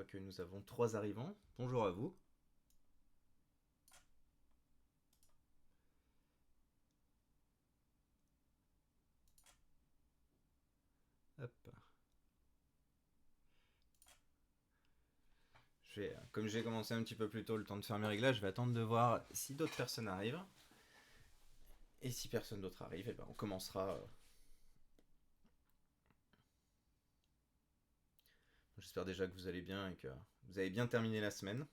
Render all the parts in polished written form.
vois que nous avons 3 arrivants. Bonjour à vous. Hop. Comme j'ai commencé un petit peu plus tôt le temps de faire mes réglages, je vais attendre de voir si d'autres personnes arrivent. Et si personne d'autre arrive, eh ben on commencera. J'espère déjà que vous allez bien et que vous avez bien terminé la semaine.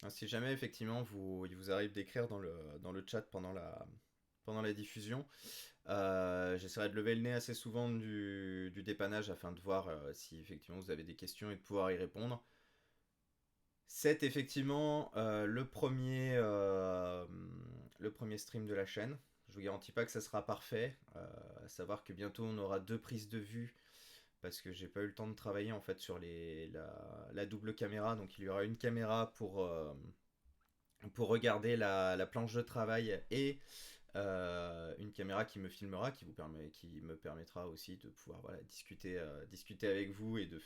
Si jamais effectivement il vous arrive d'écrire dans le chat pendant la diffusion, j'essaierai de lever le nez assez souvent du dépannage afin de voir si effectivement vous avez des questions et de pouvoir y répondre. C'est effectivement le premier stream de la chaîne. Je vous garantis pas que ça sera parfait. À savoir que bientôt on aura 2 prises de vue parce que j'ai pas eu le temps de travailler en fait sur la double caméra. Donc il y aura une caméra pour regarder la planche de travail et une caméra qui me filmera, qui me permettra aussi de pouvoir voilà, discuter avec vous et de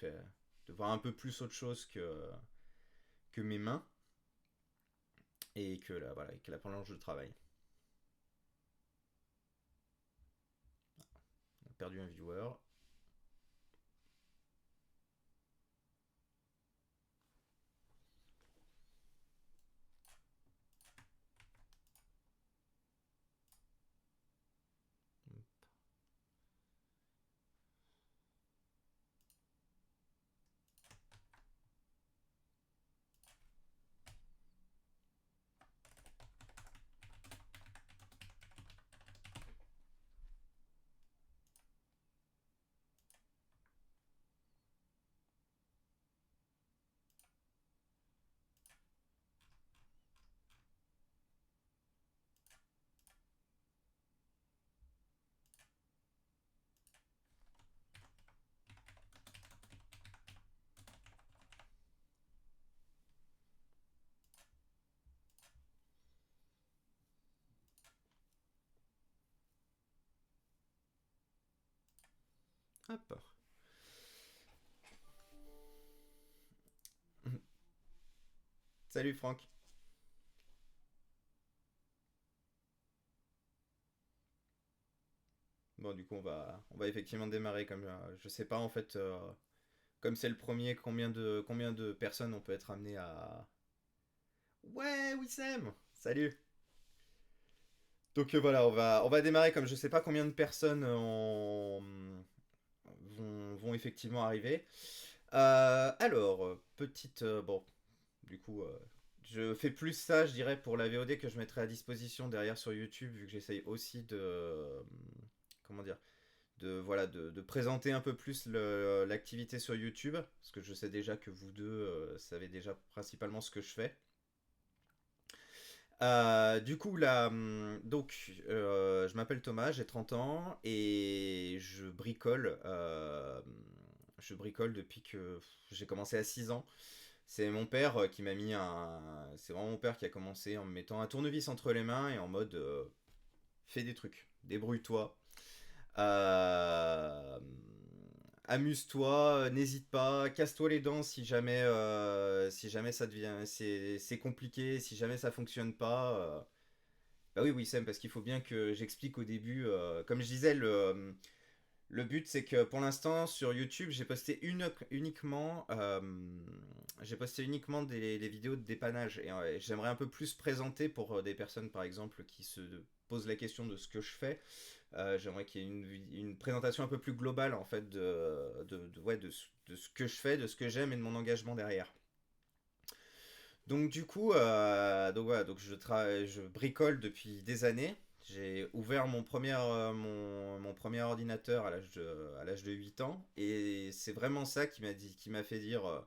voir un peu plus autre chose que mes mains et voilà, que la planche de travail. On a perdu un viewer. Hop. Salut Franck. Bon, du coup, on va effectivement démarrer comme je sais pas en fait, comme c'est le premier, combien de personnes on peut être amené à. Ouais, Wissem. Salut. Donc voilà, on va démarrer comme je sais pas combien de personnes vont effectivement arriver. Alors, bon, du coup, je fais plus ça, je dirais, pour la VOD que je mettrai à disposition derrière sur YouTube, vu que j'essaye aussi comment dire, voilà, de présenter un peu plus l'activité sur YouTube, parce que je sais déjà que vous deux savez déjà principalement ce que je fais. Du coup, là, je m'appelle Thomas, j'ai 30 ans et je bricole depuis que j'ai commencé à 6 ans. C'est mon père qui m'a mis un. C'est vraiment mon père qui a commencé en me mettant un tournevis entre les mains et en mode fais des trucs, débrouille-toi. Euh, Amuse-toi, n'hésite pas, casse-toi les dents si jamais ça devient c'est compliqué, si jamais ça fonctionne pas. Bah oui, oui, Sam, parce qu'il faut bien que j'explique au début. Comme je disais, le but c'est que pour l'instant sur YouTube j'ai posté uniquement des vidéos de dépannage et j'aimerais un peu plus présenter pour des personnes par exemple qui se posent la question de ce que je fais. J'aimerais qu'il y ait une présentation un peu plus globale en fait ouais, de ce que je fais, de ce que j'aime et de mon engagement derrière. Donc du coup, voilà, donc je bricole depuis des années. J'ai ouvert mon premier ordinateur à l'âge de 8 ans et c'est vraiment ça qui m'a fait dire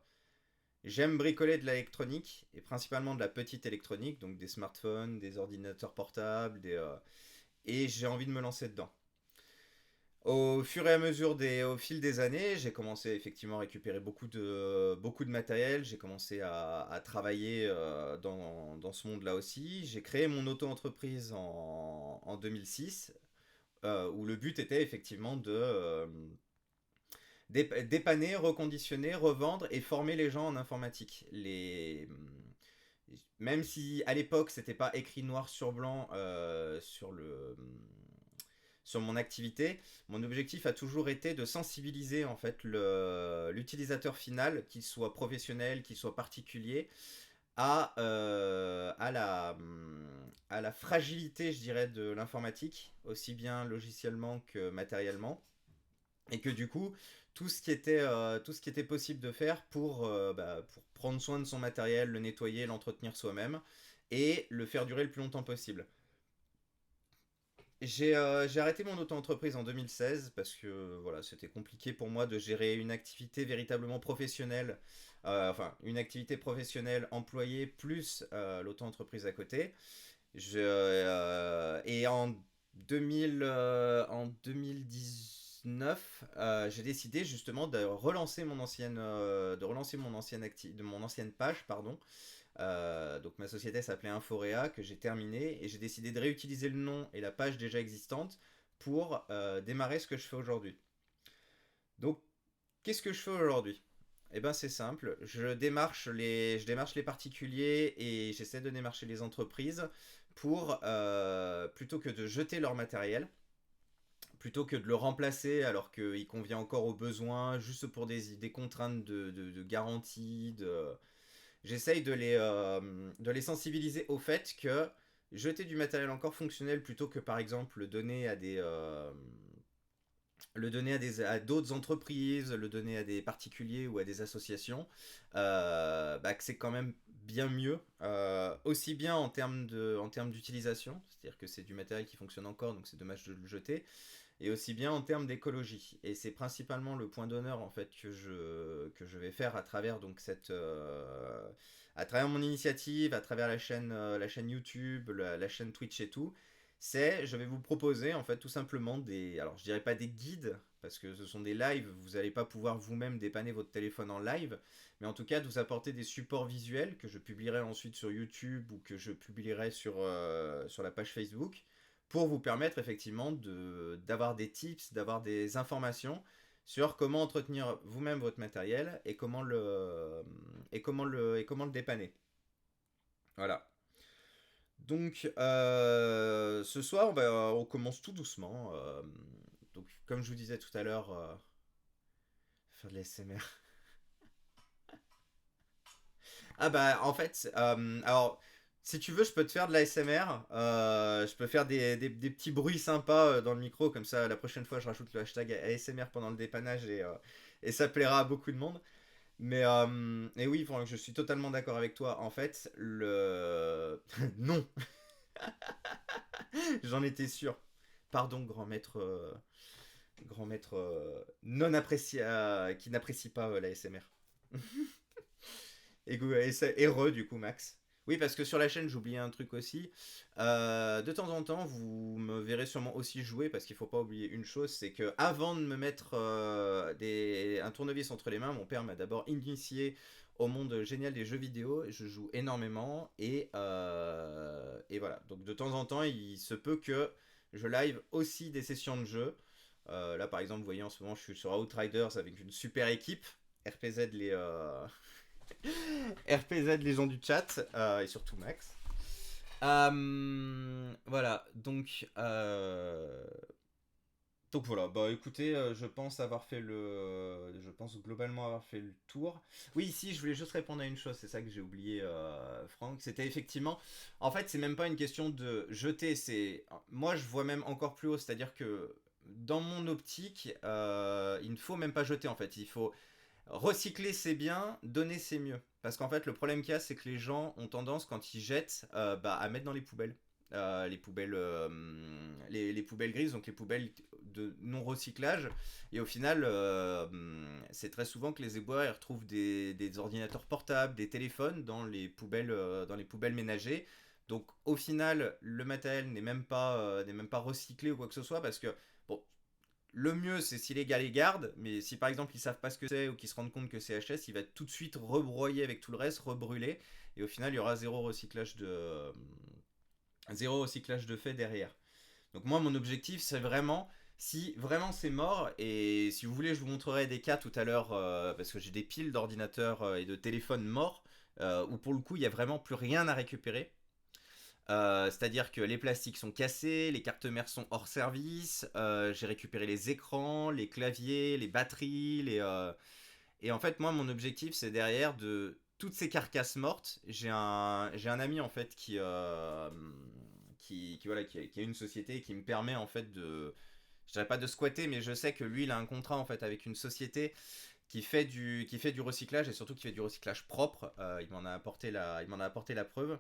J'aime bricoler de l'électronique, et principalement de la petite électronique, donc des smartphones, des ordinateurs portables, et j'ai envie de me lancer dedans. Au fur et à mesure au fil des années, j'ai commencé effectivement à récupérer beaucoup de matériel. J'ai commencé à travailler dans ce monde-là aussi. J'ai créé mon auto-entreprise en 2006, où le but était effectivement de dépanner, reconditionner, revendre et former les gens en informatique. Même si à l'époque c'était pas écrit noir sur blanc sur mon activité, mon objectif a toujours été de sensibiliser en fait l'utilisateur final, qu'il soit professionnel, qu'il soit particulier, à, euh, à, la, à la fragilité, je dirais, de l'informatique, aussi bien logiciellement que matériellement, et que du coup, tout ce qui était possible de faire pour prendre soin de son matériel, le nettoyer, l'entretenir soi-même, et le faire durer le plus longtemps possible. J'ai arrêté mon auto-entreprise en 2016 parce que voilà, c'était compliqué pour moi de gérer une activité véritablement professionnelle, enfin une activité professionnelle employée plus l'auto-entreprise à côté. Et en 2019, j'ai décidé justement de relancer de mon ancienne page, pardon. Donc ma société s'appelait Inforea, que j'ai terminé, et j'ai décidé de réutiliser le nom et la page déjà existante pour démarrer ce que je fais aujourd'hui. Donc qu'est-ce que je fais aujourd'hui? Eh ben c'est simple, je démarche les particuliers et j'essaie de démarcher les entreprises pour, plutôt que de jeter leur matériel, plutôt que de le remplacer alors qu'il convient encore aux besoins, juste pour des contraintes de garantie, j'essaye de les sensibiliser au fait que jeter du matériel encore fonctionnel plutôt que par exemple le donner à d'autres entreprises, le donner à des particuliers ou à des associations, que c'est quand même bien mieux, aussi bien en termes d'utilisation, c'est-à-dire que c'est du matériel qui fonctionne encore, donc c'est dommage de le jeter, et aussi bien en termes d'écologie. Et c'est principalement le point d'honneur en fait que je vais faire à travers donc à travers mon initiative, à travers la chaîne YouTube, la chaîne Twitch et tout. Je vais vous proposer en fait tout simplement alors je dirais pas des guides parce que ce sont des lives, vous n'allez pas pouvoir vous-même dépanner votre téléphone en live, mais en tout cas de vous apporter des supports visuels que je publierai ensuite sur YouTube ou que je publierai sur la page Facebook pour vous permettre effectivement d'avoir des tips, d'avoir des informations sur comment entretenir vous-même votre matériel et comment le dépanner. Voilà. Donc ce soir, on commence tout doucement. Donc comme je vous disais tout à l'heure, faire de l'ASMR. Ah bah en fait, alors si tu veux, je peux te faire de l'ASMR. Je peux faire des petits bruits sympas dans le micro, comme ça la prochaine fois je rajoute le hashtag ASMR pendant le dépannage et ça plaira à beaucoup de monde. Et oui, Franck, je suis totalement d'accord avec toi. En fait, non, j'en étais sûr. Pardon, grand maître non apprécié, qui n'apprécie pas la SMR. Heureux du coup, Max. Oui, parce que sur la chaîne, j'oubliais un truc aussi. De temps en temps, vous me verrez sûrement aussi jouer, parce qu'il faut pas oublier une chose, c'est que avant de me mettre un tournevis entre les mains, mon père m'a d'abord initié au monde génial des jeux vidéo. Je joue énormément, et voilà. Donc de temps en temps, il se peut que je live aussi des sessions de jeu. Là, par exemple, vous voyez en ce moment, je suis sur Outriders avec une super équipe. RPZ RPZ les gens du chat et surtout Max. Voilà, donc voilà, bah écoutez, je pense globalement avoir fait le tour. Oui, ici, je voulais juste répondre à une chose, c'est ça que j'ai oublié, Franck. C'était effectivement, en fait, c'est même pas une question de jeter, moi, je vois même encore plus haut, c'est-à-dire que dans mon optique, il ne faut même pas jeter, en fait. Il faut recycler, c'est bien, donner, c'est mieux. Parce qu'en fait, le problème qu'il y a, c'est que les gens ont tendance, quand ils jettent, à mettre dans les poubelles. Les poubelles grises, donc les poubelles de non-recyclage. Et au final, c'est très souvent que les éboueurs ils retrouvent des ordinateurs portables, des téléphones dans les poubelles ménagères. Donc au final, le matériel n'est même pas recyclé ou quoi que ce soit parce que bon, le mieux c'est si les gars les gardent, mais si par exemple ils savent pas ce que c'est ou qu'ils se rendent compte que c'est HS, il va tout de suite rebroyer avec tout le reste, rebrûler, et au final il y aura zéro recyclage de fait derrière. Donc moi mon objectif c'est vraiment, si vraiment c'est mort, et si vous voulez je vous montrerai des cas tout à l'heure, parce que j'ai des piles d'ordinateurs et de téléphones morts, où pour le coup il n'y a vraiment plus rien à récupérer. C'est-à-dire que les plastiques sont cassés, les cartes mères sont hors service, j'ai récupéré les écrans, les claviers, les batteries, et en fait, moi, mon objectif, c'est derrière de toutes ces carcasses mortes. J'ai un ami en fait qui a une société qui me permet en fait je dirais pas de squatter, mais je sais que lui, il a un contrat en fait avec une société qui fait du recyclage et surtout qui fait du recyclage propre. Il m'en a apporté la preuve.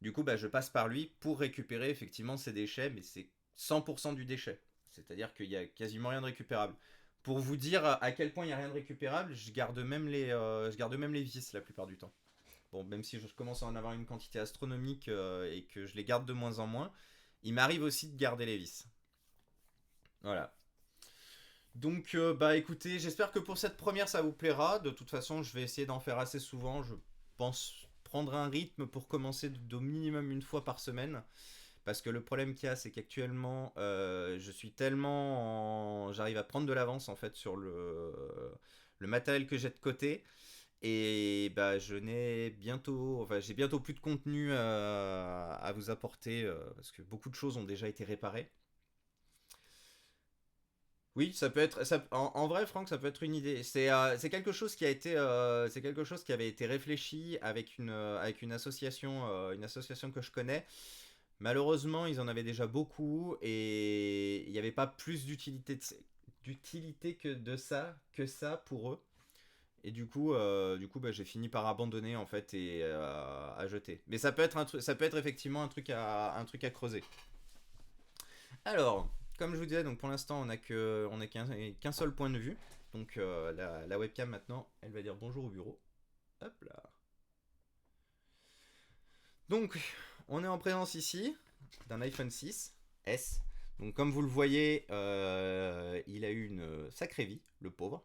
Du coup, bah, je passe par lui pour récupérer effectivement ces déchets, mais c'est 100% du déchet. C'est-à-dire qu'il y a quasiment rien de récupérable. Pour vous dire à quel point il n'y a rien de récupérable, je garde même les vis la plupart du temps. Bon, même si je commence à en avoir une quantité astronomique et que je les garde de moins en moins, il m'arrive aussi de garder les vis. Voilà. Donc, bah écoutez, j'espère que pour cette première ça vous plaira. De toute façon, je vais essayer d'en faire assez souvent. Je pense prendre un rythme pour commencer d'au minimum une fois par semaine. Parce que le problème qu'il y a, c'est qu'actuellement, je suis j'arrive à prendre de l'avance en fait sur le matériel que j'ai de côté. Et bah, j'ai bientôt plus de contenu à vous apporter parce que beaucoup de choses ont déjà été réparées. Oui, ça peut être, en vrai, Franck, ça peut être une idée. C'est quelque chose c'est quelque chose qui avait été réfléchi avec une association que je connais. Malheureusement, ils en avaient déjà beaucoup et il n'y avait pas plus d'utilité que ça pour eux. Et bah, j'ai fini par abandonner en fait et à jeter. Mais ça peut être effectivement un truc à creuser. Alors, comme je vous disais, donc pour l'instant, on a qu'un seul point de vue. Donc la webcam maintenant, elle va dire bonjour au bureau. Hop là. Donc, on est en présence ici d'un iPhone 6 S. Donc, comme vous le voyez, il a eu une sacrée vie, le pauvre.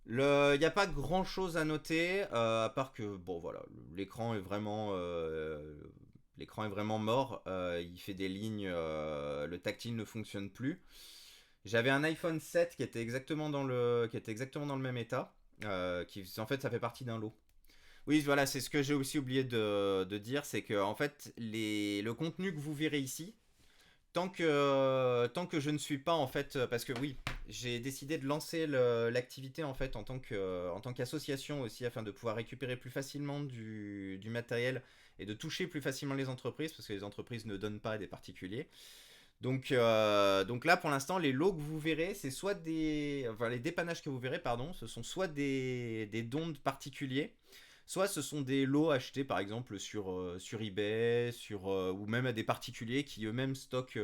Il n'y a pas grand chose à noter, à part que, bon voilà, l'écran est vraiment mort. Il fait des lignes, le tactile ne fonctionne plus. J'avais un iPhone 7 qui était exactement dans le même état. En fait, ça fait partie d'un lot. Oui, voilà, c'est ce que j'ai aussi oublié de dire, c'est que en fait, le contenu que vous verrez ici, tant que je ne suis pas en fait, parce que oui, j'ai décidé de lancer l'activité en fait en tant qu'association aussi afin de pouvoir récupérer plus facilement du matériel et de toucher plus facilement les entreprises parce que les entreprises ne donnent pas à des particuliers. Donc là, pour l'instant, les lots que vous verrez, enfin les dépannages que vous verrez, pardon, ce sont soit des dons de particuliers, soit ce sont des lots achetés par exemple sur eBay, ou même à des particuliers qui eux-mêmes stockent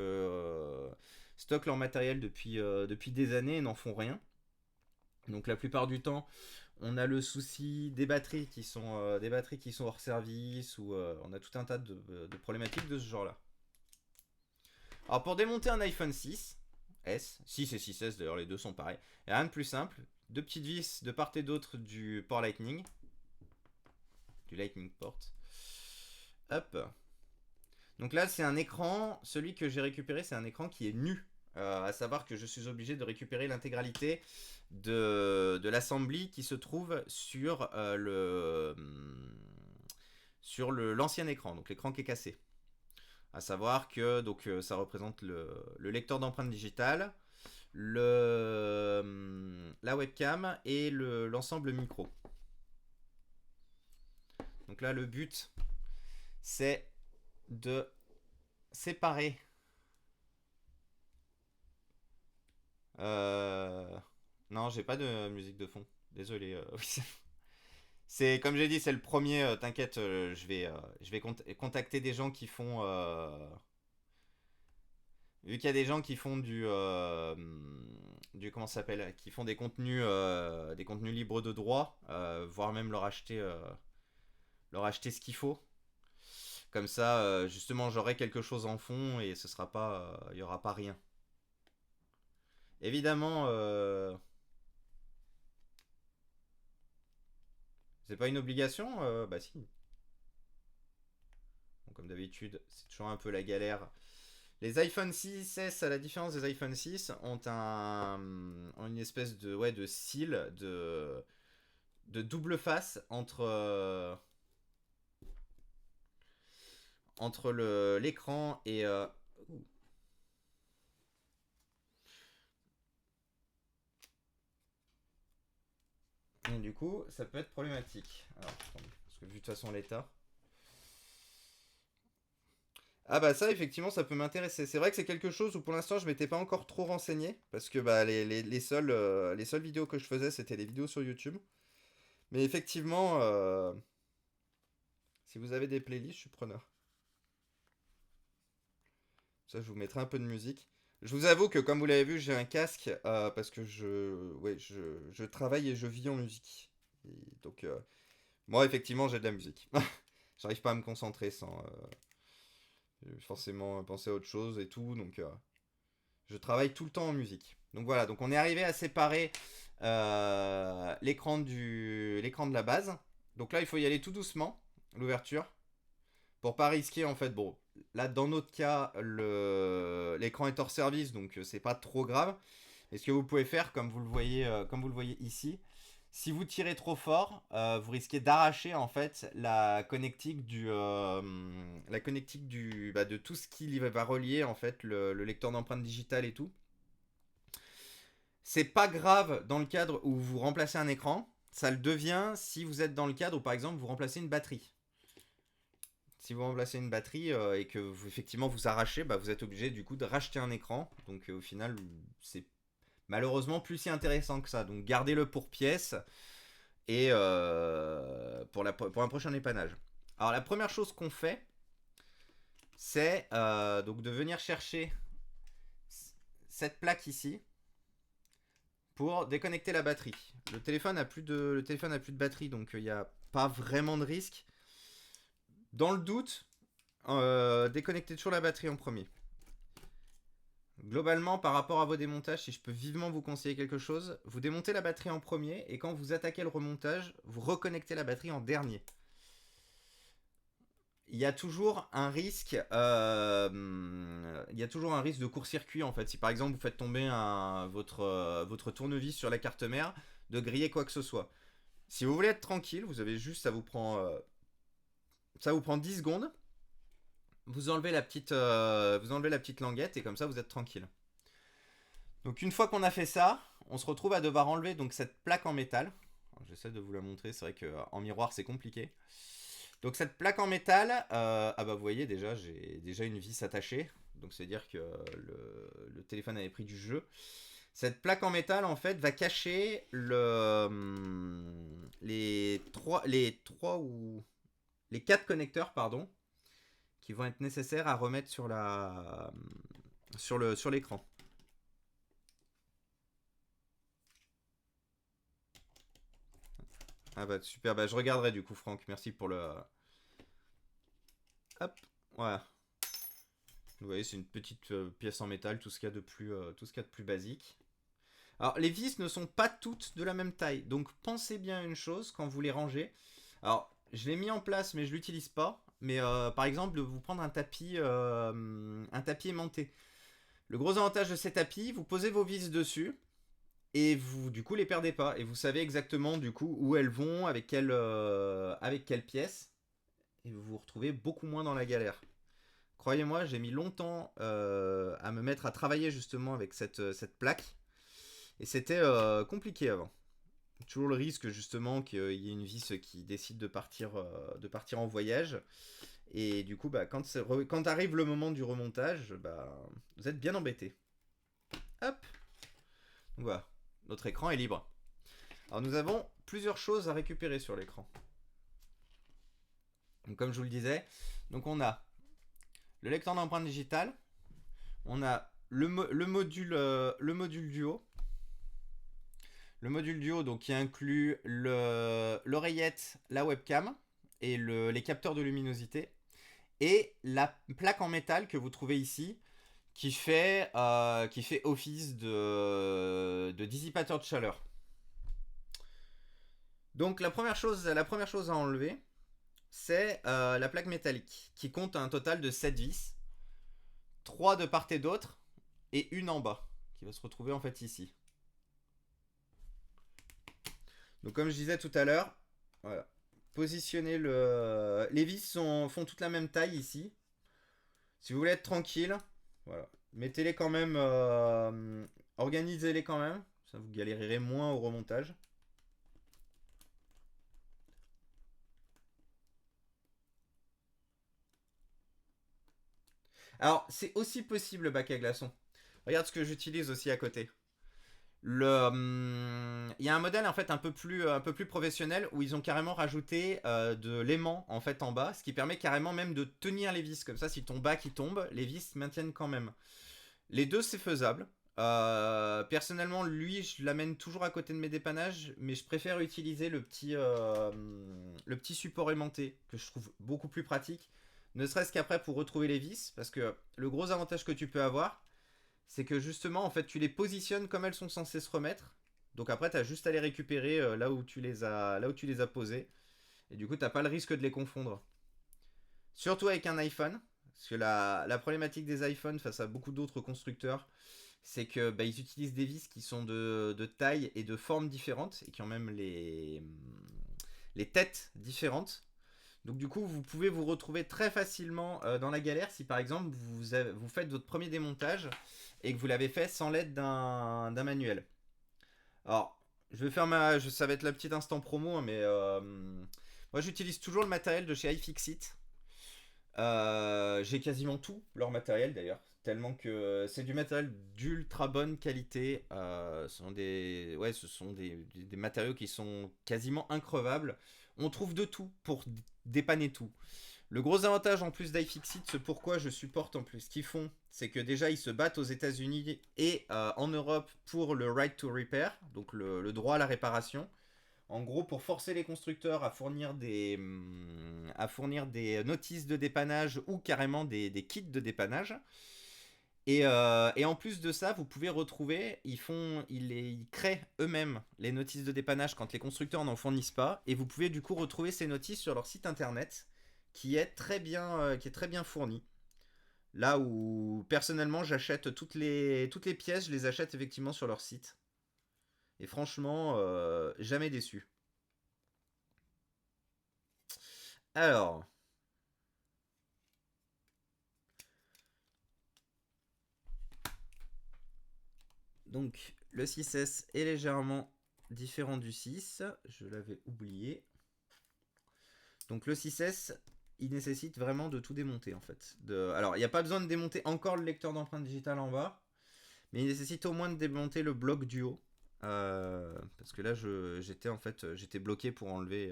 leur matériel depuis des années et n'en font rien. Donc la plupart du temps, on a le souci des batteries qui sont hors service, ou on a tout un tas de problématiques de ce genre-là. Alors pour démonter un iPhone 6 et 6S d'ailleurs, les deux sont pareils, il n'y a rien de plus simple. Deux petites vis de part et d'autre du port Lightning. Du Lightning port. Hop. Donc là c'est un écran, celui que j'ai récupéré c'est un écran qui est nu. À savoir que je suis obligé de récupérer l'intégralité de l'assembly qui se trouve sur l'ancien écran, donc l'écran qui est cassé. À savoir que ça représente le lecteur d'empreintes digitales, la webcam et l'ensemble micro. Donc là, le but, c'est de séparer. Euh, Non, j'ai pas de musique de fond. Désolé. C'est comme j'ai dit, c'est le premier. T'inquiète, je vais contacter des gens qui font Vu qu'il y a des gens qui font comment ça s'appelle, qui font des contenus libres de droit, voire même leur acheter ce qu'il faut. Comme ça, justement, j'aurai quelque chose en fond et ce sera pas, il y aura pas rien. Évidemment, c'est pas une obligation, bah si. Bon, comme d'habitude, c'est toujours un peu la galère. Les iPhone 6S, à la différence des iPhone 6, ont une espèce de, ouais, de cils, de double face entre l'écran et... et du coup, ça peut être problématique. Alors, attendez, parce que vu de toute façon l'état... Ah bah ça, effectivement, ça peut m'intéresser. C'est vrai que c'est quelque chose où pour l'instant je m'étais pas encore trop renseigné, parce que bah, les seules vidéos que je faisais, c'était les vidéos sur YouTube. Mais effectivement, si vous avez des playlists, je suis preneur. Ça, je vous mettrai un peu de musique. Je vous avoue que comme vous l'avez vu, j'ai un casque parce que je travaille et je vis en musique. Et donc, moi, effectivement, j'ai de la musique. J'arrive pas à me concentrer sans forcément penser à autre chose et tout. Donc, je travaille tout le temps en musique. Donc voilà, donc on est arrivé à séparer l'écran de la base. Donc là, il faut y aller tout doucement, l'ouverture, pour pas risquer en fait. Bon, là dans notre cas, l'écran est hors service, donc c'est pas trop grave. Et ce que vous pouvez faire, comme vous le voyez ici, si vous tirez trop fort, vous risquez d'arracher en fait la connectique bah, de tout ce qui va relier en fait le lecteur d'empreintes digitales et tout. C'est pas grave dans le cadre où vous remplacez un écran. Ça le devient si vous êtes dans le cadre où par exemple vous remplacez une batterie. Si vous remplacez une batterie et que vous, effectivement vous arrachez, bah, vous êtes obligé du coup de racheter un écran. Donc au final, c'est malheureusement plus si intéressant que ça. Donc gardez-le pour pièce et pour un prochain dépannage. Alors la première chose qu'on fait, c'est donc de venir chercher cette plaque ici pour déconnecter la batterie. Le téléphone a plus de batterie, donc il n'y a pas vraiment de risque. Dans le doute, déconnectez toujours la batterie en premier. Globalement, par rapport à vos démontages, si je peux vivement vous conseiller quelque chose, vous démontez la batterie en premier et quand vous attaquez le remontage, vous reconnectez la batterie en dernier. Il y a toujours un risque, de court-circuit en fait. Si par exemple vous faites tomber votre tournevis sur la carte mère, de griller quoi que ce soit. Si vous voulez être tranquille, vous avez juste, ça vous prend 10 secondes. Vous enlevez vous enlevez la petite languette et comme ça vous êtes tranquille. Donc une fois qu'on a fait ça, on se retrouve à devoir enlever donc cette plaque en métal. J'essaie de vous la montrer, c'est vrai qu'en miroir c'est compliqué. Donc cette plaque en métal, ah bah vous voyez déjà, j'ai déjà une vis attachée. Donc c'est à dire que le téléphone avait pris du jeu. Cette plaque en métal en fait va cacher les quatre connecteurs pardon, qui vont être nécessaires à remettre sur l'écran. Ah bah super, bah je regarderai du coup Franck, merci pour le... Hop, voilà. Vous voyez, c'est une petite pièce en métal, tout ce qu'il y a de plus basique. Alors, les vis ne sont pas toutes de la même taille, donc pensez bien à une chose quand vous les rangez. Alors, je l'ai mis en place, mais je l'utilise pas. Mais par exemple, de vous prendre un tapis aimanté. Le gros avantage de ces tapis, vous posez vos vis dessus et vous, du coup, les perdez pas. Et vous savez exactement, du coup, où elles vont, avec quelle pièce. Et vous vous retrouvez beaucoup moins dans la galère. Croyez-moi, j'ai mis longtemps à me mettre à travailler justement avec cette plaque. Et c'était compliqué avant. Toujours le risque justement qu'il y ait une vis qui décide de partir en voyage. Et du coup, bah, quand arrive le moment du remontage, bah, vous êtes bien embêté. Hop. Donc voilà, notre écran est libre. Alors nous avons plusieurs choses à récupérer sur l'écran. Donc comme je vous le disais, donc on a le lecteur d'empreintes digitales, on a le module duo. Le module duo, donc, qui inclut l'oreillette, la webcam et les capteurs de luminosité. Et la plaque en métal que vous trouvez ici, qui fait office de dissipateur de chaleur. Donc la première chose à enlever, c'est la plaque métallique, qui compte un total de 7 vis, 3 de part et d'autre, et une en bas, qui va se retrouver en fait ici. Donc comme je disais tout à l'heure, voilà. Positionnez les vis font toute la même taille ici. Si vous voulez être tranquille, voilà. Mettez-les quand même, organisez-les quand même, ça vous galérerez moins au remontage. Alors, c'est aussi possible le bac à glaçons. Regarde ce que j'utilise aussi à côté. Il y a un modèle en fait un peu plus professionnel où ils ont carrément rajouté de l'aimant en fait en bas, ce qui permet carrément même de tenir les vis. Comme ça, si ton bac il tombe, les vis se maintiennent quand même. Les deux, c'est faisable. Personnellement, lui, je l'amène toujours à côté de mes dépannages, mais je préfère utiliser le petit support aimanté que je trouve beaucoup plus pratique. Ne serait-ce qu'après pour retrouver les vis, parce que le gros avantage que tu peux avoir, c'est que justement, en fait, tu les positionnes comme elles sont censées se remettre. Donc après, tu as juste à les récupérer là où tu les as posées. Et du coup, t'as pas le risque de les confondre. Surtout avec un iPhone, parce que la problématique des iPhones face à beaucoup d'autres constructeurs, c'est que ils utilisent des vis qui sont de taille et de forme différentes et qui ont même les têtes différentes. Donc du coup, vous pouvez vous retrouver très facilement dans la galère si par exemple vous faites votre premier démontage et que vous l'avez fait sans l'aide d'un manuel. Alors, je vais faire ça va être la petite instant promo, hein, mais moi j'utilise toujours le matériel de chez iFixit. J'ai quasiment tout leur matériel d'ailleurs, tellement que c'est du matériel d'ultra bonne qualité. Ce sont des matériaux qui sont quasiment increvables. On trouve de tout pour dépanner tout. Le gros avantage en plus d'iFixit, ce pourquoi je supporte en plus ce qu'ils font, c'est que déjà ils se battent aux États-Unis et en Europe pour le right to repair, donc le droit à la réparation. En gros, pour forcer les constructeurs à fournir des notices de dépannage ou carrément des kits de dépannage. Et en plus de ça, vous pouvez retrouver, ils créent eux-mêmes les notices de dépannage quand les constructeurs n'en fournissent pas. Et vous pouvez du coup retrouver ces notices sur leur site internet qui est très bien fourni. Là où personnellement j'achète toutes les pièces, je les achète effectivement sur leur site. Et franchement, jamais déçu. Alors, donc le 6S est légèrement différent du 6. Je l'avais oublié. Donc le 6S, il nécessite vraiment de tout démonter en fait. Alors, il n'y a pas besoin de démonter encore le lecteur d'empreintes digitales en bas, mais il nécessite au moins de démonter le bloc du haut. Parce que là, j'étais bloqué pour enlever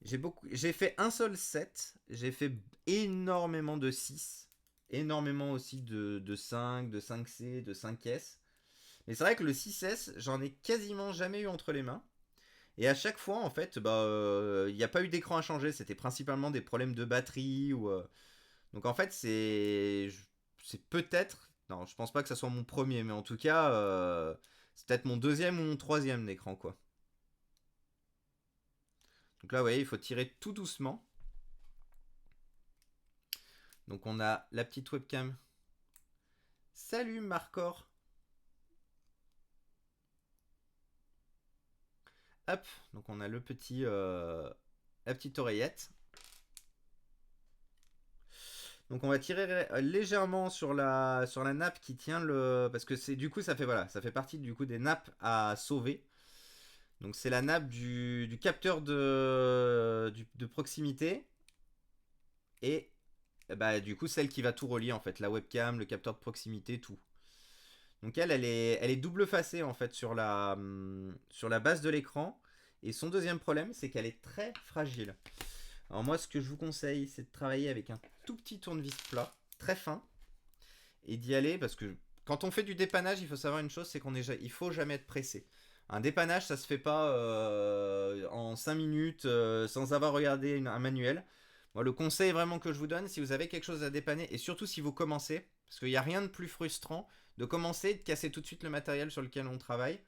j'ai fait un seul set, j'ai fait énormément de 6, énormément aussi de 5, de 5C, de 5S. Mais c'est vrai que le 6S, j'en ai quasiment jamais eu entre les mains. Et à chaque fois, en fait, il n'y a pas eu d'écran à changer. C'était principalement des problèmes de batterie. Donc en fait, c'est peut-être... Non, je pense pas que ça soit mon premier, mais en tout cas, c'est peut-être mon deuxième ou mon troisième écran, quoi. Donc là, vous voyez, il faut tirer tout doucement. Donc on a la petite webcam. Salut Marcor. Hop, donc on a la petite oreillette. Donc on va tirer légèrement sur la nappe qui tient parce que c'est du coup ça fait partie du coup des nappes à sauver. Donc c'est la nappe du capteur de proximité et du coup celle qui va tout relier en fait, la webcam, le capteur de proximité, tout. Donc elle est double facée en fait sur la base de l'écran. Et son deuxième problème, c'est qu'elle est très fragile. Alors moi, ce que je vous conseille, c'est de travailler avec un tout petit tournevis plat, très fin. et d'y aller parce que quand on fait du dépannage, il faut savoir une chose, c'est il faut jamais être pressé. Un dépannage, ça se fait pas en 5 minutes sans avoir regardé un manuel. Moi, le conseil vraiment que je vous donne, si vous avez quelque chose à dépanner, et surtout si vous commencez, parce qu'il n'y a rien de plus frustrant de commencer et de casser tout de suite le matériel sur lequel on travaille.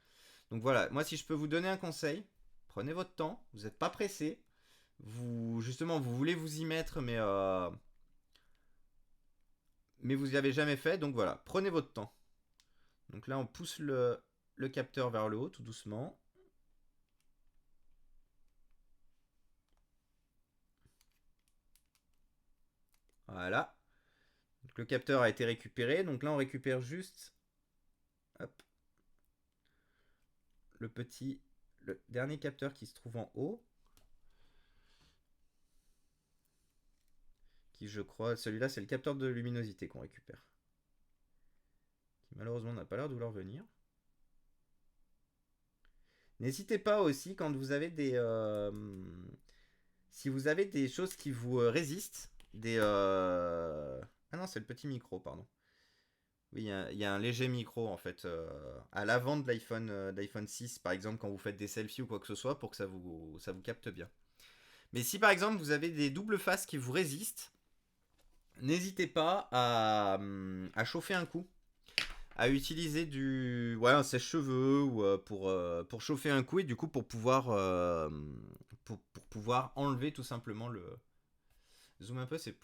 Donc voilà, moi si je peux vous donner un conseil, prenez votre temps, vous n'êtes pas pressé, justement vous voulez vous y mettre, mais vous n'y avez jamais fait, donc voilà, prenez votre temps. Donc là on pousse le capteur vers le haut tout doucement. Voilà. Donc le capteur a été récupéré. Donc là, on récupère juste hop, le dernier capteur qui se trouve en haut. Qui, je crois, celui-là, c'est le capteur de luminosité qu'on récupère. Qui malheureusement n'a pas l'air de vouloir venir. N'hésitez pas aussi quand vous avez si vous avez des choses qui vous résistent, Ah non, c'est le petit micro, pardon. Oui, il y a un léger micro en fait à l'avant de l'iPhone 6 par exemple quand vous faites des selfies ou quoi que ce soit pour que ça vous capte bien. Mais si par exemple vous avez des doubles faces qui vous résistent, n'hésitez pas à chauffer un coup, à utiliser un sèche-cheveux ou pour chauffer un coup et du coup pour pouvoir enlever tout simplement le zoom un peu, c'est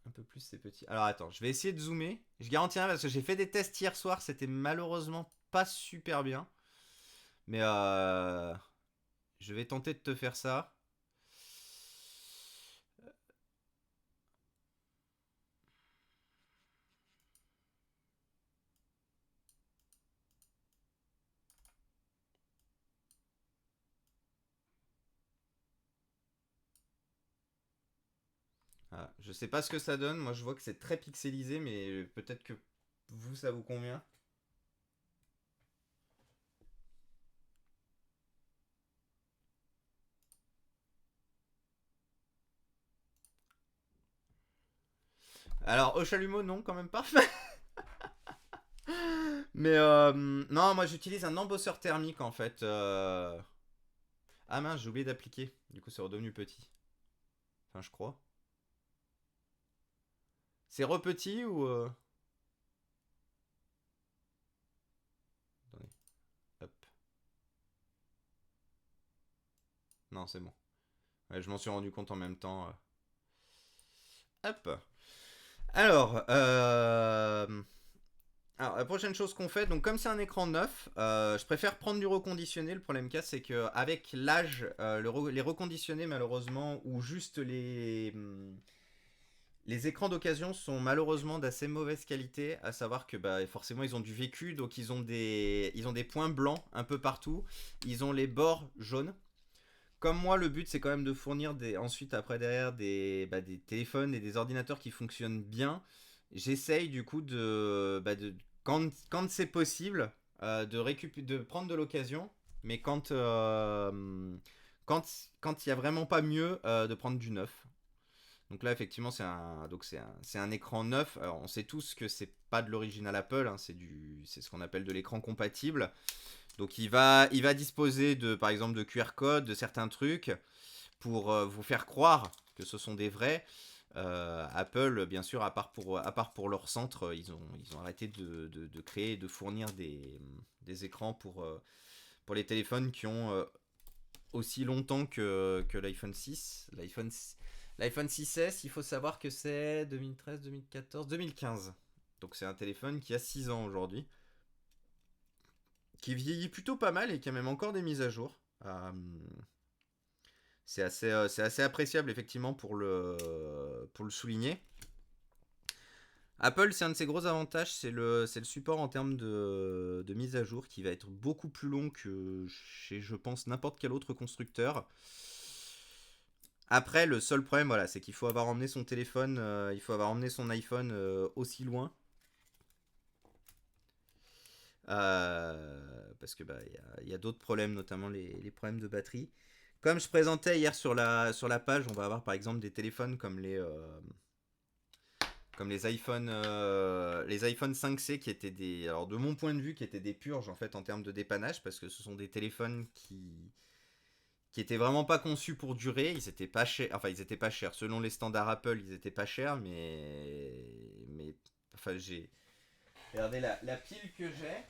un peu plus c'est petit. Alors attends, je vais essayer de zoomer. Je garantis rien parce que j'ai fait des tests hier soir, c'était malheureusement pas super bien. Mais je vais tenter de te faire ça. Voilà. Je sais pas ce que ça donne. Moi, je vois que c'est très pixelisé, mais peut-être que vous, ça vous convient. Alors, au chalumeau, non, quand même pas. Mais non, moi, j'utilise un embosseur thermique en fait. Ah mince, j'ai oublié d'appliquer. Du coup, c'est redevenu petit. Enfin, je crois. C'est repetit ou attendez. Hop. Non, c'est bon. Ouais, je m'en suis rendu compte en même temps. Hop. Alors, alors, la prochaine chose qu'on fait, donc comme c'est un écran neuf, je préfère prendre du reconditionné. Le problème qu'il y a, c'est qu'avec l'âge, les reconditionnés, malheureusement, ou juste les écrans d'occasion sont malheureusement d'assez mauvaise qualité, à savoir que bah, forcément ils ont du vécu, donc ils ont des points blancs un peu partout, ils ont les bords jaunes. Comme moi, le but c'est quand même de fournir ensuite après derrière des téléphones et des ordinateurs qui fonctionnent bien. J'essaye du coup quand c'est possible, de prendre de l'occasion, mais quand quand il y a vraiment pas mieux, de prendre du neuf. Donc là, effectivement, c'est un écran neuf. Alors, on sait tous que c'est pas de l'original Apple, hein, c'est ce qu'on appelle de l'écran compatible. Donc il va disposer par exemple, de QR codes, de certains trucs pour vous faire croire que ce sont des vrais. Apple, bien sûr, à part pour leur centre, ils ont arrêté de créer et de fournir des écrans pour les téléphones qui ont aussi longtemps que l'iPhone 6. L'iPhone 6S, il faut savoir que c'est 2013, 2014, 2015. Donc c'est un téléphone qui a 6 ans aujourd'hui, qui vieillit plutôt pas mal et qui a même encore des mises à jour. C'est assez appréciable effectivement pour le souligner. Apple, c'est un de ses gros avantages, c'est le support en termes de mise à jour qui va être beaucoup plus long que chez, je pense, n'importe quel autre constructeur. Après, le seul problème, voilà, c'est qu'il faut avoir emmené son téléphone, il faut avoir emmené son iPhone aussi loin. Parce que bah, y a d'autres problèmes, notamment les problèmes de batterie. Comme je présentais hier sur la page, on va avoir par exemple des téléphones comme comme les iPhone 5C qui étaient des, alors de mon point de vue, qui étaient des purges en fait en termes de dépannage, parce que ce sont des téléphones qui étaient vraiment pas conçus pour durer. Ils étaient pas chers, enfin ils étaient pas chers. Selon les standards Apple, ils étaient pas chers, mais enfin j'ai regardez la pile que j'ai.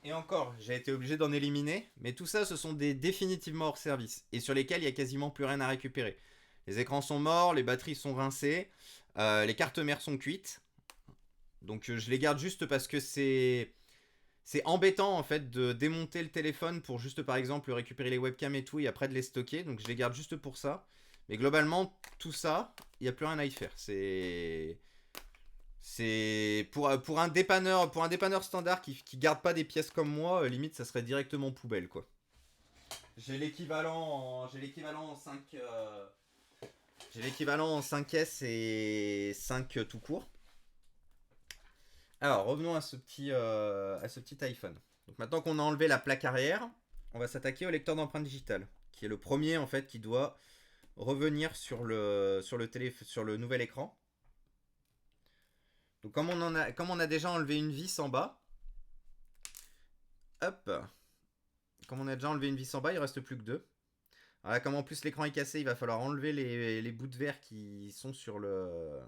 Et encore, j'ai été obligé d'en éliminer, mais tout ça, ce sont des définitivement hors service et sur lesquels il y a quasiment plus rien à récupérer. Les écrans sont morts, les batteries sont rincées, les cartes mères sont cuites. Donc je les garde juste parce que c'est embêtant en fait de démonter le téléphone pour juste par exemple récupérer les webcams et tout et après de les stocker. Donc je les garde juste pour ça. Mais globalement, tout ça, il n'y a plus rien à y faire. C'est pour un dépanneur standard qui garde pas des pièces comme moi, limite ça serait directement poubelle quoi. J'ai l'équivalent en 5 j'ai l'équivalent en 5S et 5 tout court. Alors revenons à ce petit iPhone. Donc maintenant qu'on a enlevé la plaque arrière, on va s'attaquer au lecteur d'empreintes digitales, qui est le premier en fait qui doit revenir sur le nouvel écran. Donc comme on a déjà enlevé une vis en bas, hop, comme on a déjà enlevé une vis en bas, il reste plus que deux. Alors là, comme en plus l'écran est cassé, il va falloir enlever les bouts de verre qui sont sur le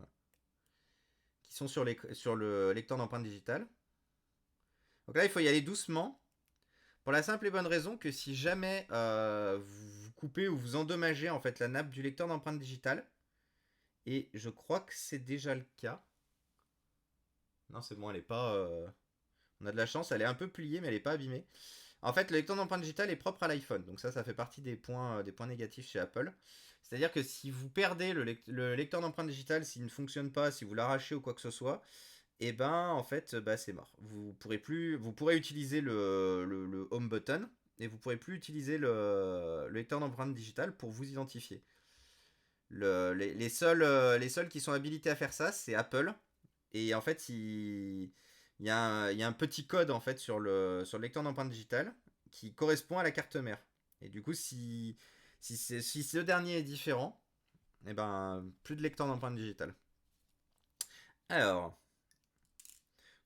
lecteur d'empreintes digitales. Donc là, il faut y aller doucement, pour la simple et bonne raison que si jamais vous coupez ou vous endommagez en fait la nappe du lecteur d'empreintes digitales, et je crois que c'est déjà le cas. Non, c'est bon, elle est pas. On a de la chance, elle est un peu pliée, mais elle est pas abîmée. En fait, le lecteur d'empreintes digitales est propre à l'iPhone, donc ça fait partie des points négatifs chez Apple. C'est-à-dire que si vous perdez le lecteur d'empreintes digitales, s'il ne fonctionne pas, si vous l'arrachez ou quoi que ce soit, et ben en fait, bah, c'est mort. Vous pourrez utiliser le home button, et vous pourrez plus utiliser le lecteur d'empreintes digitales pour vous identifier. Les seuls qui sont habilités à faire ça, c'est Apple. Et en fait, il y a un petit code en fait sur le lecteur d'empreintes digitales qui correspond à la carte mère. Et du coup, si ce dernier est différent, et ben plus de lecteur d'empreintes digitales. Alors,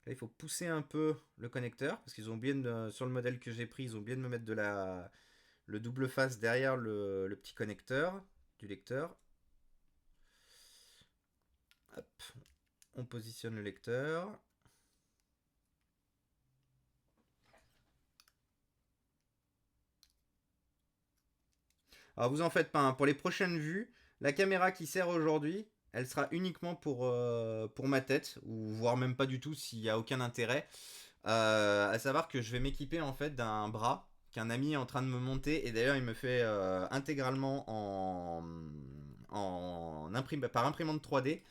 là, il faut pousser un peu le connecteur parce qu'ils ont oublié sur le modèle que j'ai pris, ils ont oublié de me mettre le double face derrière le petit connecteur du lecteur. Hop, on positionne le lecteur. Alors vous en faites pas, hein. Pour les prochaines vues, la caméra qui sert aujourd'hui, elle sera uniquement pour ma tête, ou voire même pas du tout s'il n'y a aucun intérêt. À savoir que je vais m'équiper en fait d'un bras qu'un ami est en train de me monter, et d'ailleurs il me fait intégralement par imprimante 3D.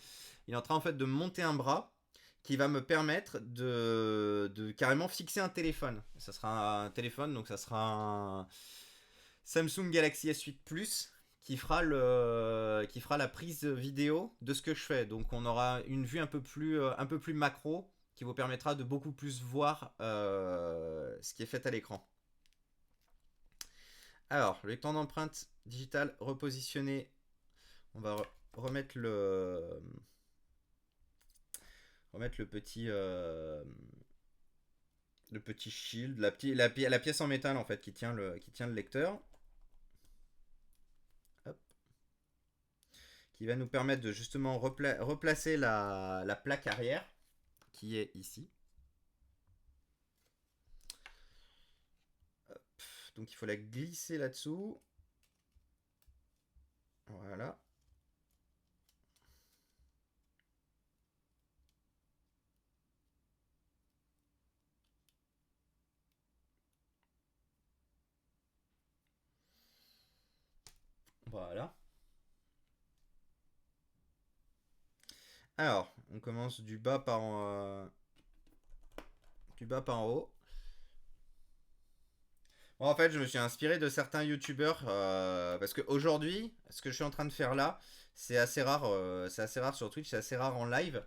Il est en train en fait de me monter un bras qui va me permettre de carrément fixer un téléphone. Ça sera un téléphone, donc ça sera un Samsung Galaxy S8 Plus qui fera la prise vidéo de ce que je fais. Donc on aura une vue un peu plus macro qui vous permettra de beaucoup plus voir ce qui est fait à l'écran. Alors, le lecteur d'empreinte digitale repositionné. On va remettre le petit shield, la pièce en métal en fait qui tient le lecteur. Hop. Qui va nous permettre de justement replacer la plaque arrière qui est ici. Hop. Donc il faut la glisser là-dessous. Voilà. Voilà. Alors, on commence du bas par en haut. Bon, en fait, je me suis inspiré de certains youtubeurs parce qu'aujourd'hui, ce que je suis en train de faire là, c'est assez rare sur Twitch, c'est assez rare en live.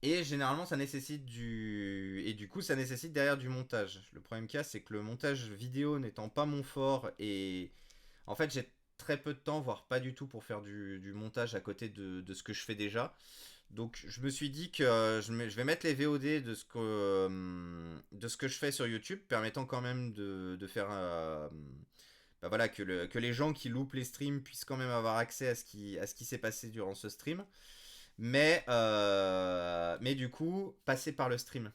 Et généralement, ça nécessite et du coup, ça nécessite derrière du montage. Le problème qu'il y a, c'est que le montage vidéo n'étant pas mon fort, et en fait, très peu de temps, voire pas du tout pour faire du montage à côté de ce que je fais déjà. Donc je me suis dit que je vais mettre les VOD de ce que je fais sur YouTube, permettant quand même de faire bah voilà, que les gens qui loupent les streams puissent quand même avoir accès à ce qui s'est passé durant ce stream. Mais du coup, passer par le stream.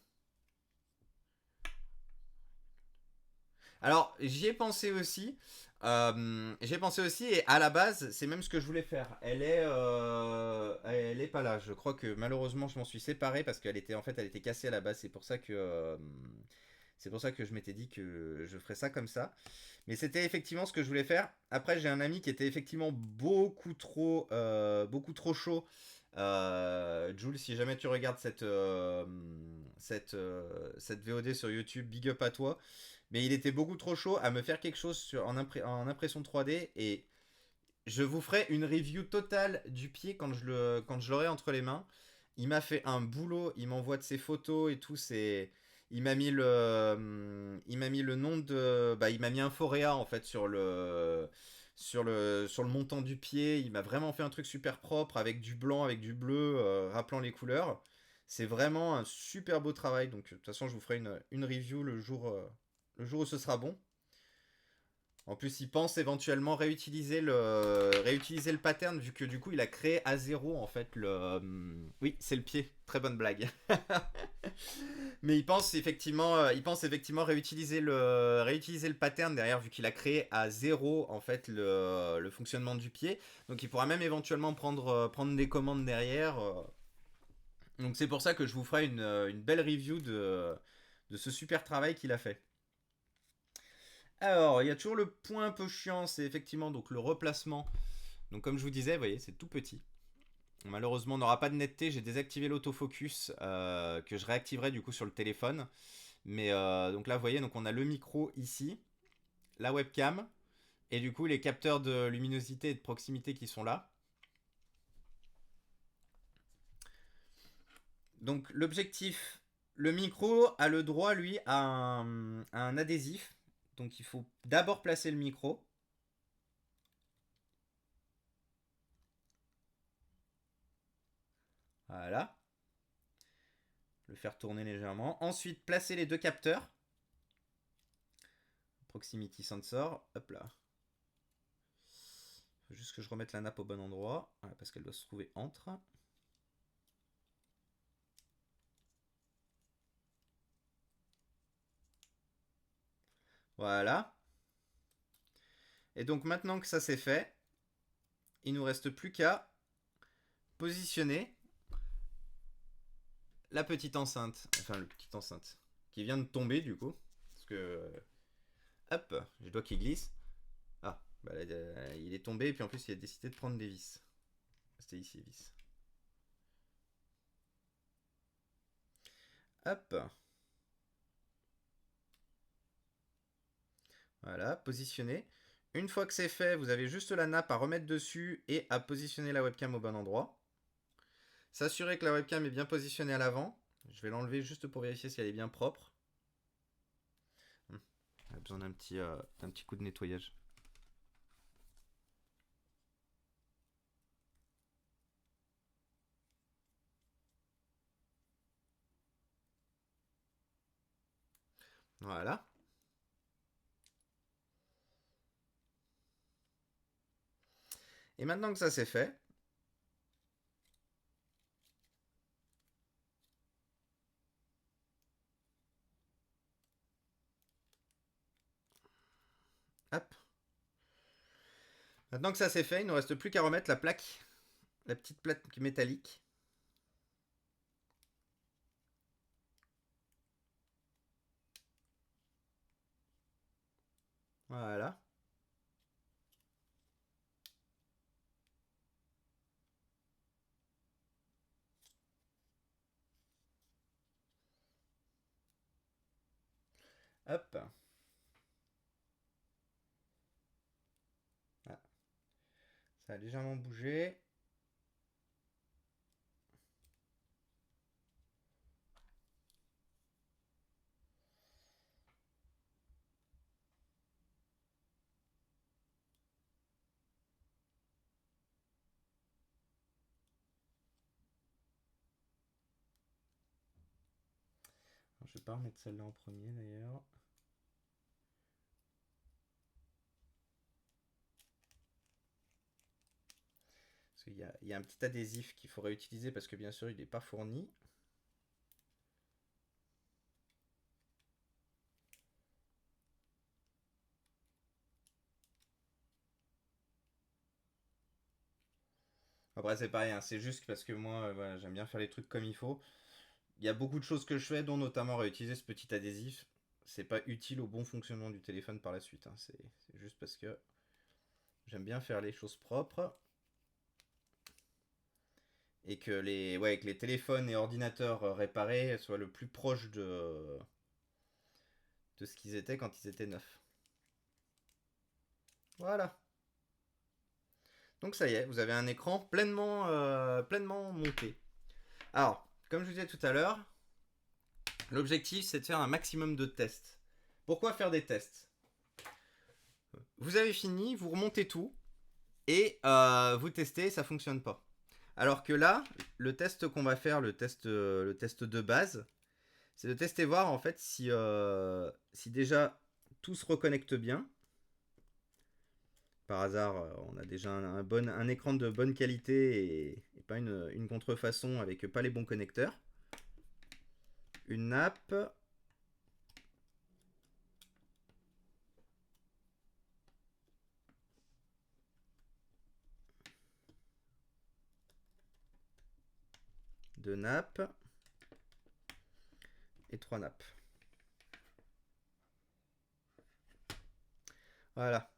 Alors, j'y ai pensé aussi, et à la base, c'est même ce que je voulais faire. Elle est pas là. Je crois que malheureusement, je m'en suis séparé parce qu'elle était, en fait, elle était cassée à la base. C'est pour ça que je m'étais dit que je ferais ça comme ça. Mais c'était effectivement ce que je voulais faire. Après, j'ai un ami qui était effectivement beaucoup trop chaud. Jules, si jamais tu regardes cette VOD sur YouTube, big up à toi. Mais il était beaucoup trop chaud à me faire quelque chose en impression 3D. Et je vous ferai une review totale du pied quand je l'aurai entre les mains. Il m'a fait un boulot, il m'envoie de ses photos et tout. Il m'a mis le nom de. Bah, il m'a mis un Forea en fait sur le montant du pied. Il m'a vraiment fait un truc super propre avec du blanc, avec du bleu, rappelant les couleurs. C'est vraiment un super beau travail. Donc, de toute façon, je vous ferai une review le jour où ce sera bon. En plus, il pense éventuellement réutiliser le pattern, vu que du coup, il a créé à zéro, en fait, Oui, c'est le pied. Très bonne blague. Mais il pense effectivement réutiliser le pattern derrière, vu qu'il a créé à zéro, en fait, le fonctionnement du pied. Donc, il pourra même éventuellement prendre des commandes derrière. Donc, c'est pour ça que je vous ferai une belle review de ce super travail qu'il a fait. Alors, il y a toujours le point un peu chiant, c'est effectivement donc le replacement. Donc comme je vous disais, vous voyez, c'est tout petit. Malheureusement, on n'aura pas de netteté. J'ai désactivé l'autofocus que je réactiverai du coup sur le téléphone. Mais donc là, vous voyez, donc on a le micro ici, la webcam et du coup les capteurs de luminosité et de proximité qui sont là. Donc l'objectif, le micro a le droit lui à un adhésif. Donc il faut d'abord placer le micro. Voilà. Le faire tourner légèrement. Ensuite, placer les deux capteurs. Proximity sensor. Hop là. Faut juste que je remette la nappe au bon endroit. Voilà, parce qu'elle doit se trouver entre. Voilà. Et donc maintenant que ça c'est fait, il nous reste plus qu'à positionner la petite enceinte. Enfin, le petit enceinte. Qui vient de tomber du coup. Parce que. Hop, je dois qu'il glisse. Ah, bah là, il est tombé et puis en plus il a décidé de prendre des vis. C'était ici les vis. Hop. Voilà, positionner. Une fois que c'est fait, vous avez juste la nappe à remettre dessus et à positionner la webcam au bon endroit. S'assurer que la webcam est bien positionnée à l'avant. Je vais l'enlever juste pour vérifier si elle est bien propre. Elle a besoin d'un petit coup de nettoyage. Voilà. Et maintenant que ça c'est fait, hop. Maintenant que ça c'est fait, il ne nous reste plus qu'à remettre la petite plaque métallique. Voilà. Hop. Ah, ça a légèrement bougé. je vais pas remettre celle-là en premier d'ailleurs. Parce qu'il y a un petit adhésif qu'il faudrait utiliser parce que bien sûr il n'est pas fourni. Après c'est pareil, hein, c'est juste parce que moi voilà, j'aime bien faire les trucs comme il faut. Il y a beaucoup de choses que je fais, dont notamment réutiliser ce petit adhésif. C'est pas utile au bon fonctionnement du téléphone par la suite, hein. C'est juste parce que j'aime bien faire les choses propres. Et que les téléphones et ordinateurs réparés soient le plus proche de ce qu'ils étaient quand ils étaient neufs. Voilà. Donc ça y est, vous avez un écran pleinement monté. Alors, comme je vous disais tout à l'heure, l'objectif c'est de faire un maximum de tests. Pourquoi faire des tests? Vous avez fini, vous remontez tout et vous testez, ça fonctionne pas. Alors que là, le test qu'on va faire, le test de base, c'est de tester voir en fait si déjà tout se reconnecte bien. Par hasard, on a déjà un écran de bonne qualité et pas une contrefaçon avec pas les bons connecteurs. Une nappe. Deux nappes. Et trois nappes. Voilà.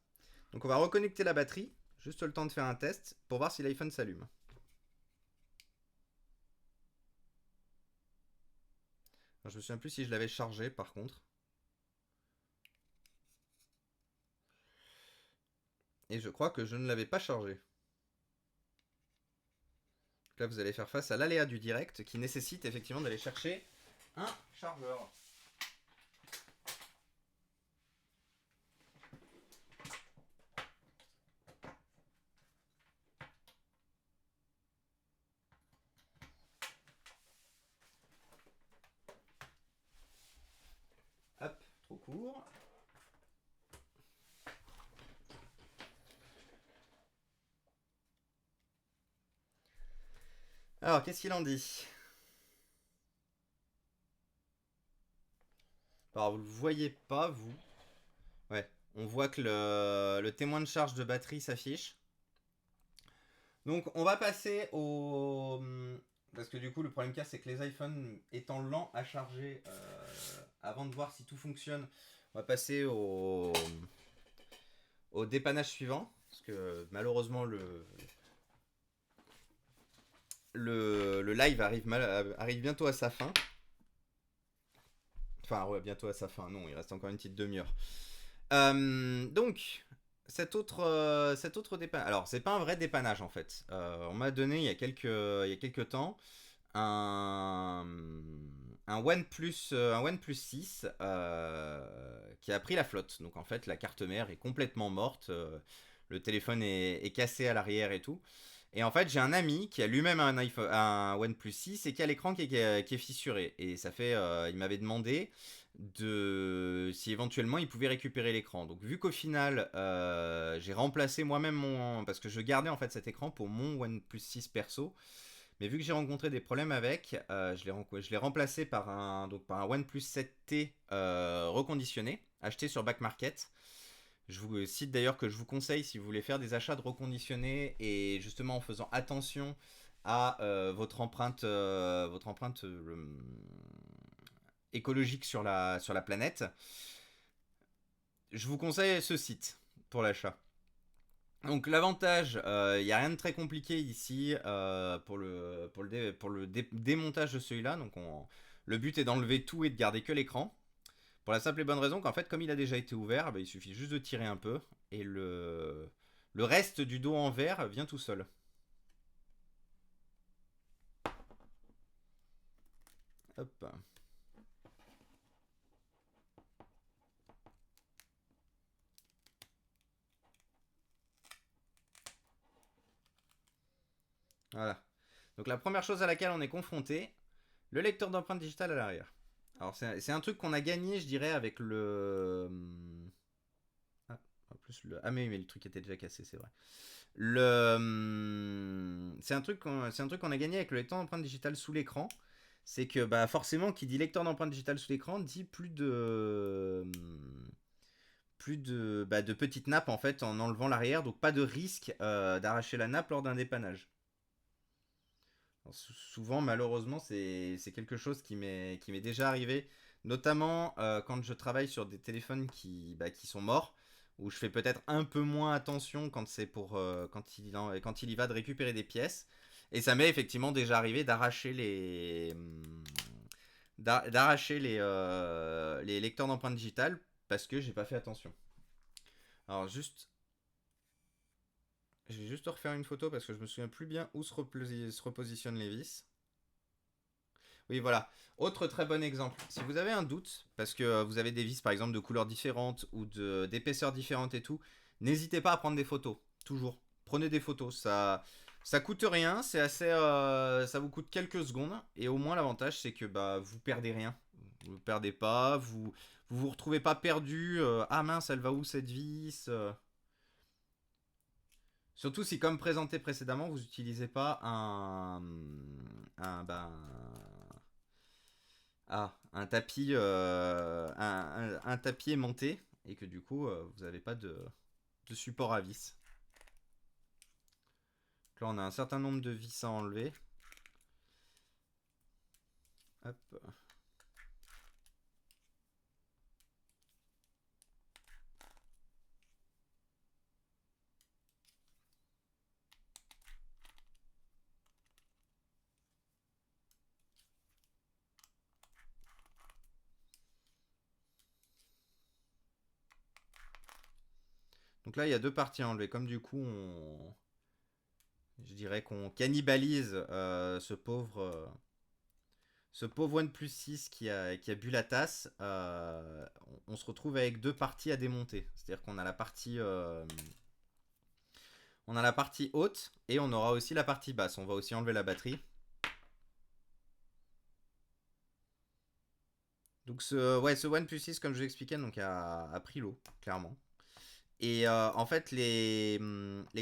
Donc on va reconnecter la batterie. Juste le temps de faire un test pour voir si l'iPhone s'allume. Je me souviens plus si je l'avais chargé par contre. Et je crois que je ne l'avais pas chargé. Donc là vous allez faire face à l'aléa du direct qui nécessite effectivement d'aller chercher un chargeur. Hop, trop court. Alors, qu'est-ce qu'il en dit? Alors, vous le voyez pas, vous. Ouais, on voit que le témoin de charge de batterie s'affiche. Donc, on va passer au... Parce que du coup, le problème qu'il y a, c'est que les iPhones étant lents à charger, avant de voir si tout fonctionne, on va passer au dépannage suivant. Parce que malheureusement, le live arrive bientôt à sa fin. Enfin, ouais, bientôt à sa fin. Non, il reste encore une petite demi-heure. Donc, cet autre dépannage. Alors, c'est pas un vrai dépannage en fait. On m'a donné il y a quelques temps un, un OnePlus 6 qui a pris la flotte. Donc, en fait, la carte mère est complètement morte. Le téléphone est cassé à l'arrière et tout. Et en fait, j'ai un ami qui a lui-même un OnePlus 6 et qui a l'écran qui est fissuré. Et ça fait. Il m'avait demandé si éventuellement il pouvait récupérer l'écran. Donc, vu qu'au final, j'ai remplacé moi-même mon. Parce que je gardais en fait cet écran pour mon OnePlus 6 perso. Mais vu que j'ai rencontré des problèmes avec, je l'ai remplacé par un OnePlus 7T reconditionné, acheté sur Back Market. Je vous cite d'ailleurs que je vous conseille si vous voulez faire des achats de reconditionnés et justement en faisant attention à votre empreinte écologique sur sur la planète. Je vous conseille ce site pour l'achat. Donc l'avantage, il n'y a rien de très compliqué ici pour le démontage de celui-là. Donc le but est d'enlever tout et de garder que l'écran. Pour la simple et bonne raison qu'en fait, comme il a déjà été ouvert, bah, il suffit juste de tirer un peu et le reste du dos en verre vient tout seul. Hop. Voilà. Donc la première chose à laquelle on est confronté, le lecteur d'empreintes digitales à l'arrière. Alors c'est un truc qu'on a gagné, je dirais, avec le... Ah, en plus le... Ah mais le truc était déjà cassé, c'est vrai. C'est un truc qu'on a gagné avec le lecteur d'empreintes digitales sous l'écran. C'est que bah, forcément, qui dit lecteur d'empreintes digitales sous l'écran dit de petites nappes en fait en enlevant l'arrière, donc pas de risque d'arracher la nappe lors d'un dépannage. Alors, souvent, malheureusement, c'est quelque chose qui m'est déjà arrivé, notamment quand je travaille sur des téléphones qui sont morts, où je fais peut-être un peu moins attention quand c'est pour quand il y va de récupérer des pièces. Et ça m'est effectivement déjà arrivé d'arracher les lecteurs d'empreintes digitales parce que j'ai pas fait attention. Alors je vais juste refaire une photo parce que je me souviens plus bien où se repositionnent les vis. Oui, voilà. Autre très bon exemple. Si vous avez un doute, parce que vous avez des vis par exemple de couleurs différentes ou d'épaisseurs différentes et tout, n'hésitez pas à prendre des photos. Toujours. Prenez des photos. Ça coûte rien. Ça vous coûte quelques secondes. Et au moins l'avantage c'est que bah, vous perdez rien. Vous perdez pas. Vous retrouvez pas perdu. Ah mince, elle va où cette vis. Surtout si, comme présenté précédemment, vous n'utilisez pas un tapis, un tapis aimanté et que du coup, vous n'avez pas de support à vis. Donc là, on a un certain nombre de vis à enlever. Hop. Donc là, il y a deux parties à enlever. Comme du coup, je dirais qu'on cannibalise ce pauvre OnePlus 6 qui a bu la tasse, on se retrouve avec deux parties à démonter. C'est-à-dire qu'on a la partie haute et on aura aussi la partie basse. On va aussi enlever la batterie. Donc ce OnePlus 6, comme je vous expliquais, donc a pris l'eau, clairement. Et en fait, les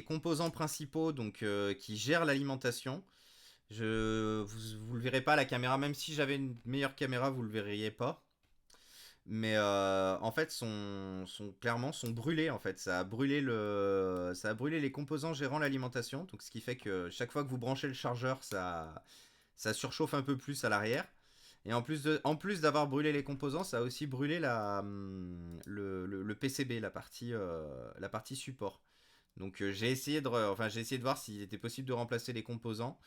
composants principaux donc, qui gèrent l'alimentation, vous le verrez pas à la caméra, même si j'avais une meilleure caméra, vous le verriez pas. Mais en fait, clairement sont brûlés. En fait, ça a brûlé les composants gérant l'alimentation. Donc, ce qui fait que chaque fois que vous branchez le chargeur, ça surchauffe un peu plus à l'arrière. Et en plus d'avoir brûlé les composants, ça a aussi brûlé le PCB, la partie support. Donc j'ai essayé de voir s'il était possible de remplacer les composants.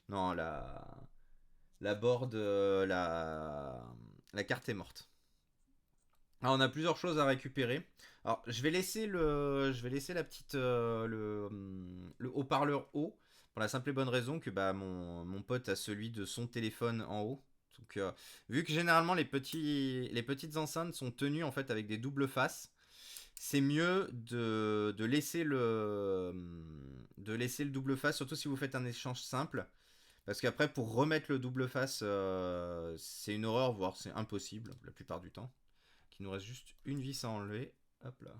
Non, la board, la carte est morte. Alors, on a plusieurs choses à récupérer. Alors, je vais laisser la petite, le haut-parleur haut, pour la simple et bonne raison que bah, mon pote a celui de son téléphone en haut. Donc, vu que généralement les petites enceintes sont tenues en fait avec des doubles faces, c'est mieux de laisser le double face, surtout si vous faites un échange simple. Parce qu'après, pour remettre le double face, c'est une horreur, voire c'est impossible la plupart du temps. Il nous reste juste une vis à enlever. Hop là.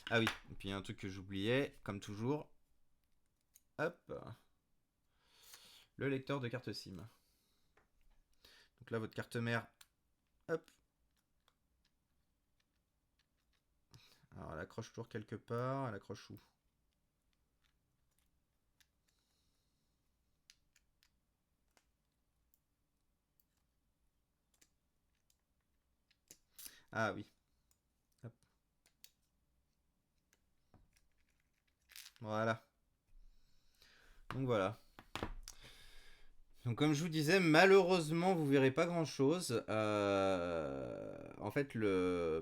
Ah oui, et puis il y a un truc que j'oubliais, comme toujours. Hop. Le lecteur de carte SIM. Donc là, votre carte mère. Hop. Alors, elle accroche toujours quelque part. Elle accroche où? Ah oui. Hop. Voilà. Donc voilà. Donc comme je vous disais, malheureusement, vous verrez pas grand-chose. En fait, je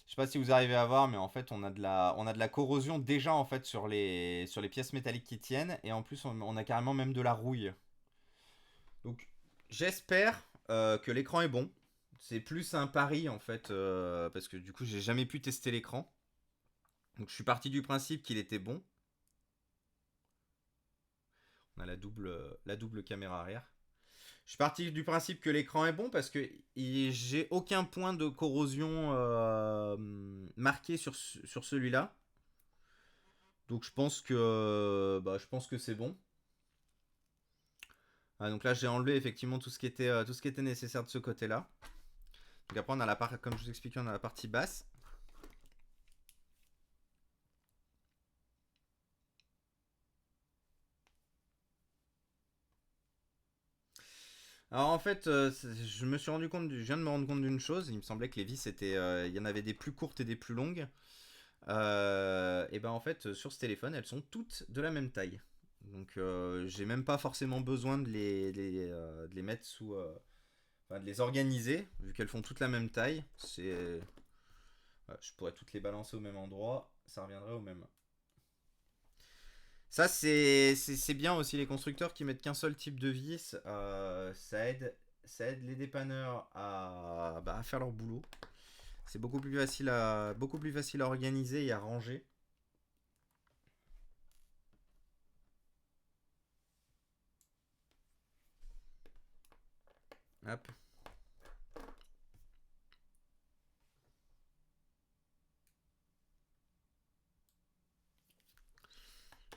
sais pas si vous arrivez à voir, mais en fait, on a de la corrosion déjà en fait sur les pièces métalliques qui tiennent, et en plus, on a carrément même de la rouille. Donc, j'espère que l'écran est bon. C'est plus un pari en fait, parce que du coup, j'ai jamais pu tester l'écran. Donc, je suis parti du principe qu'il était bon. On a la double caméra arrière. Je suis parti du principe que l'écran est bon parce que j'ai aucun point de corrosion marqué sur celui-là. Donc je pense que c'est bon. Ah, donc là j'ai enlevé effectivement tout ce qui était nécessaire de ce côté-là. Donc après on a la part, comme je vous expliquais, on a la partie basse. Alors en fait, je me suis rendu compte, je viens de me rendre compte d'une chose. Il me semblait que les vis il y en avait des plus courtes et des plus longues. Et ben en fait, sur ce téléphone, elles sont toutes de la même taille. Donc j'ai même pas forcément besoin de les mettre enfin, de les organiser, vu qu'elles font toutes la même taille. Je pourrais toutes les balancer au même endroit, ça reviendrait au même. Ça, c'est bien aussi les constructeurs qui mettent qu'un seul type de vis. Ça aide les dépanneurs à faire leur boulot. C'est beaucoup plus facile à organiser et à ranger. Hop.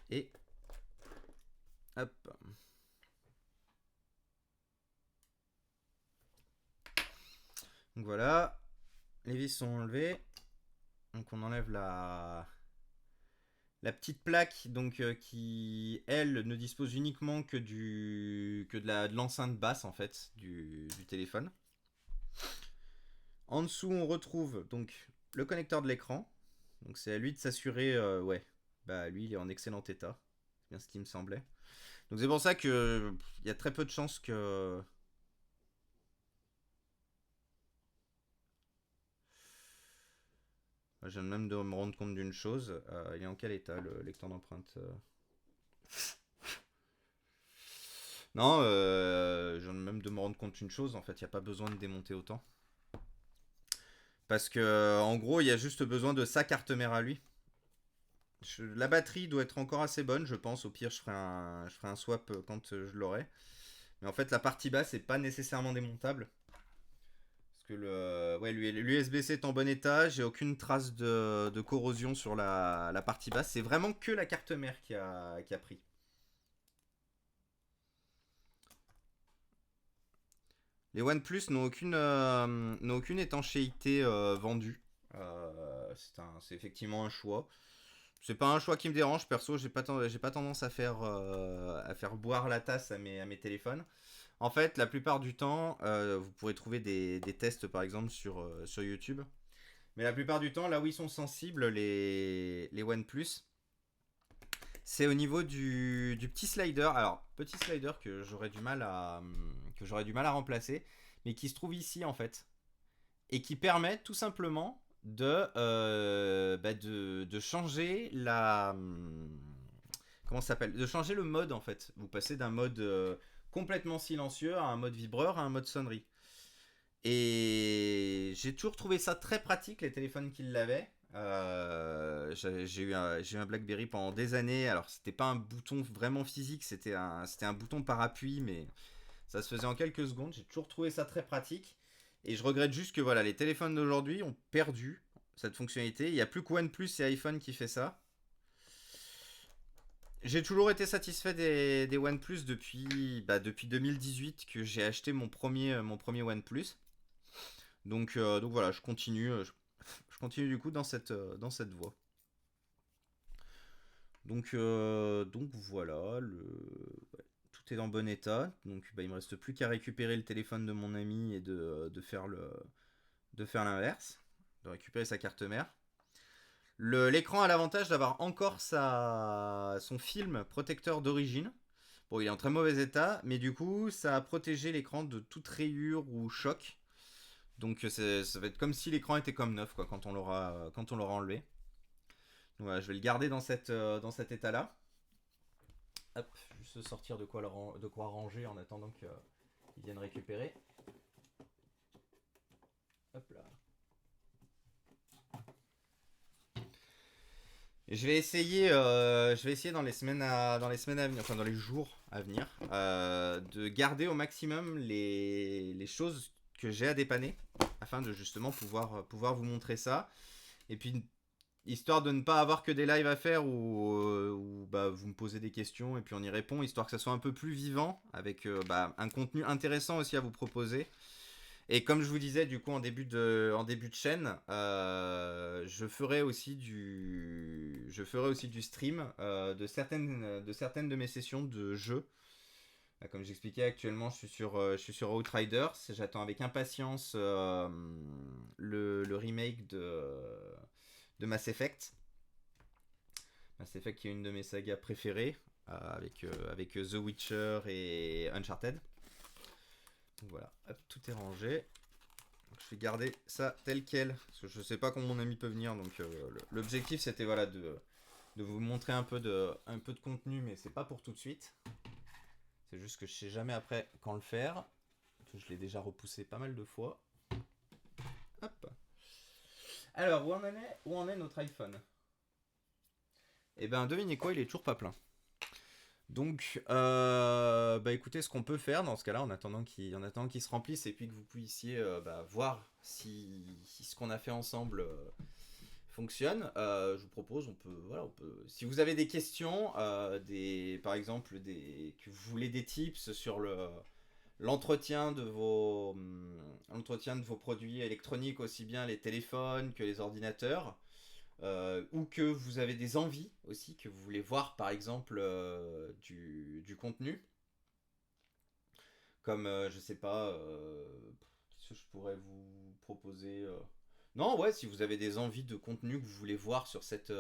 Et hop. Donc voilà, les vis sont enlevées. Donc on enlève la petite plaque donc qui elle ne dispose uniquement que de l'enceinte basse en fait du téléphone. En dessous on retrouve donc le connecteur de l'écran. Donc c'est à lui de s'assurer ouais, bah lui il est en excellent état. C'est bien ce qui me semblait. Donc c'est pour ça que il y a très peu de chances que je viens même de me rendre compte d'une chose. Il est en quel état le lecteur d'empreinte Non, je viens même de me rendre compte d'une chose. En fait, il n'y a pas besoin de démonter autant. Parce que, en gros, il y a juste besoin de sa carte mère à lui. La batterie doit être encore assez bonne, je pense. Au pire, je ferai un swap quand je l'aurai. Mais en fait, la partie basse n'est pas nécessairement démontable. Parce que ouais, l'USB-C est en bon état. J'ai aucune trace de corrosion sur la partie basse. C'est vraiment que la carte mère qui a pris. Les OnePlus n'ont aucune étanchéité vendue. C'est effectivement un choix. C'est pas un choix qui me dérange, perso, j'ai pas tendance à faire boire la tasse à mes téléphones. En fait, la plupart du temps, vous pourrez trouver des tests par exemple sur YouTube. Mais la plupart du temps, là où ils sont sensibles, les OnePlus, c'est au niveau du petit slider. Alors, petit slider que j'aurais du mal à remplacer, mais qui se trouve ici en fait. Et qui permet tout simplement de changer comment ça s'appelle, de changer le mode en fait. Vous passez d'un mode complètement silencieux à un mode vibreur à un mode sonnerie. Et j'ai toujours trouvé ça très pratique, les téléphones qui l'avaient. J'ai eu un BlackBerry pendant des années. Alors c'était pas un bouton vraiment physique, c'était un bouton par appui, mais ça se faisait en quelques secondes. J'ai toujours trouvé ça très pratique. Et je regrette juste que voilà, les téléphones d'aujourd'hui ont perdu cette fonctionnalité. Il n'y a plus que OnePlus et iPhone qui fait ça. J'ai toujours été satisfait des OnePlus depuis 2018 que j'ai acheté mon premier OnePlus. Donc voilà, je continue du coup dans cette voie. Donc voilà, tout est en bon état. Donc il me reste plus qu'à récupérer le téléphone de mon ami et de faire l'inverse, de récupérer sa carte mère. L'écran a l'avantage d'avoir encore son film protecteur d'origine. Bon, il est en très mauvais état, mais du coup, ça a protégé l'écran de toute rayure ou choc. Donc ça va être comme si l'écran était comme neuf quoi, quand on l'aura enlevé. Donc, voilà, je vais le garder dans cet état-là. Hop, juste sortir de quoi ranger en attendant qu'ils viennent récupérer. Hop là. Je vais essayer dans les semaines à venir, enfin dans les jours à venir, de garder au maximum les choses que j'ai à dépanner, afin de justement pouvoir vous montrer ça. Et puis, histoire de ne pas avoir que des lives à faire où bah, vous me posez des questions et puis on y répond, histoire que ça soit un peu plus vivant, avec bah, un contenu intéressant aussi à vous proposer. Et comme je vous disais, du coup, en début de chaîne, je ferai aussi du stream de certaines de mes sessions de jeu. Comme j'expliquais, actuellement, je suis sur Outriders. J'attends avec impatience le remake de Mass Effect. Mass Effect qui est une de mes sagas préférées, avec The Witcher et Uncharted. Donc voilà, hop, tout est rangé. Donc je vais garder ça tel quel, parce que je sais pas quand mon ami peut venir. Donc l'objectif c'était voilà de vous montrer un peu de contenu, mais c'est pas pour tout de suite. C'est juste que je sais jamais après quand le faire. Que je l'ai déjà repoussé pas mal de fois. Hop. Alors où en est notre iPhone? Eh ben devinez quoi, il est toujours pas plein. Donc, bah écoutez, ce qu'on peut faire dans ce cas-là, en attendant qu'il se remplisse et puis que vous puissiez bah, voir si ce qu'on a fait ensemble fonctionne, je vous propose, si vous avez des questions, par exemple, que vous voulez des tips sur l'entretien de vos produits électroniques, aussi bien les téléphones que les ordinateurs. Ou que vous avez des envies aussi, que vous voulez voir par exemple du contenu, comme je sais pas, qu'est-ce que je pourrais vous proposer Non, ouais, si vous avez des envies de contenu que vous voulez voir sur cette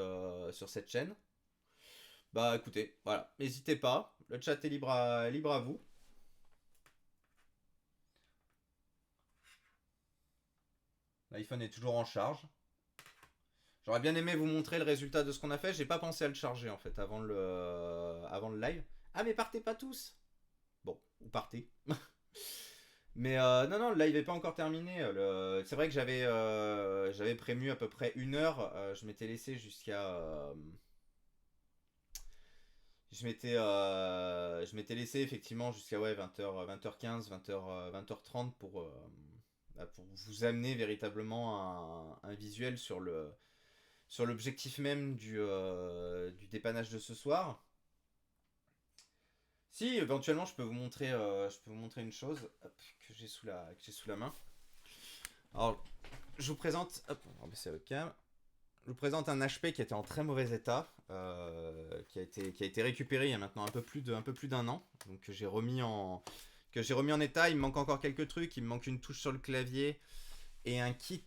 chaîne, bah écoutez, voilà, n'hésitez pas, le chat est libre à vous. L'iPhone est toujours en charge. J'aurais bien aimé vous montrer le résultat de ce qu'on a fait. J'ai pas pensé à le charger en fait avant le live. Ah mais partez pas tous. Bon, ou partez. Mais non, non, le live est pas encore terminé. C'est vrai que j'avais prévenu à peu près 1 heure. Je m'étais laissé jusqu'à... je m'étais laissé effectivement jusqu'à ouais, 20h, 20h15, 20h, 20h30 pour vous amener véritablement un visuel sur l'objectif même du dépannage de ce soir. Si, éventuellement, je peux vous montrer une chose hop, que j'ai sous la main. Alors, je vous présente, hop, on va baisser la webcam. Je vous présente un HP qui était en très mauvais état, qui a été récupéré il y a maintenant un peu plus d'un an, donc que j'ai remis en état. Il me manque encore quelques trucs, il me manque une touche sur le clavier et un kit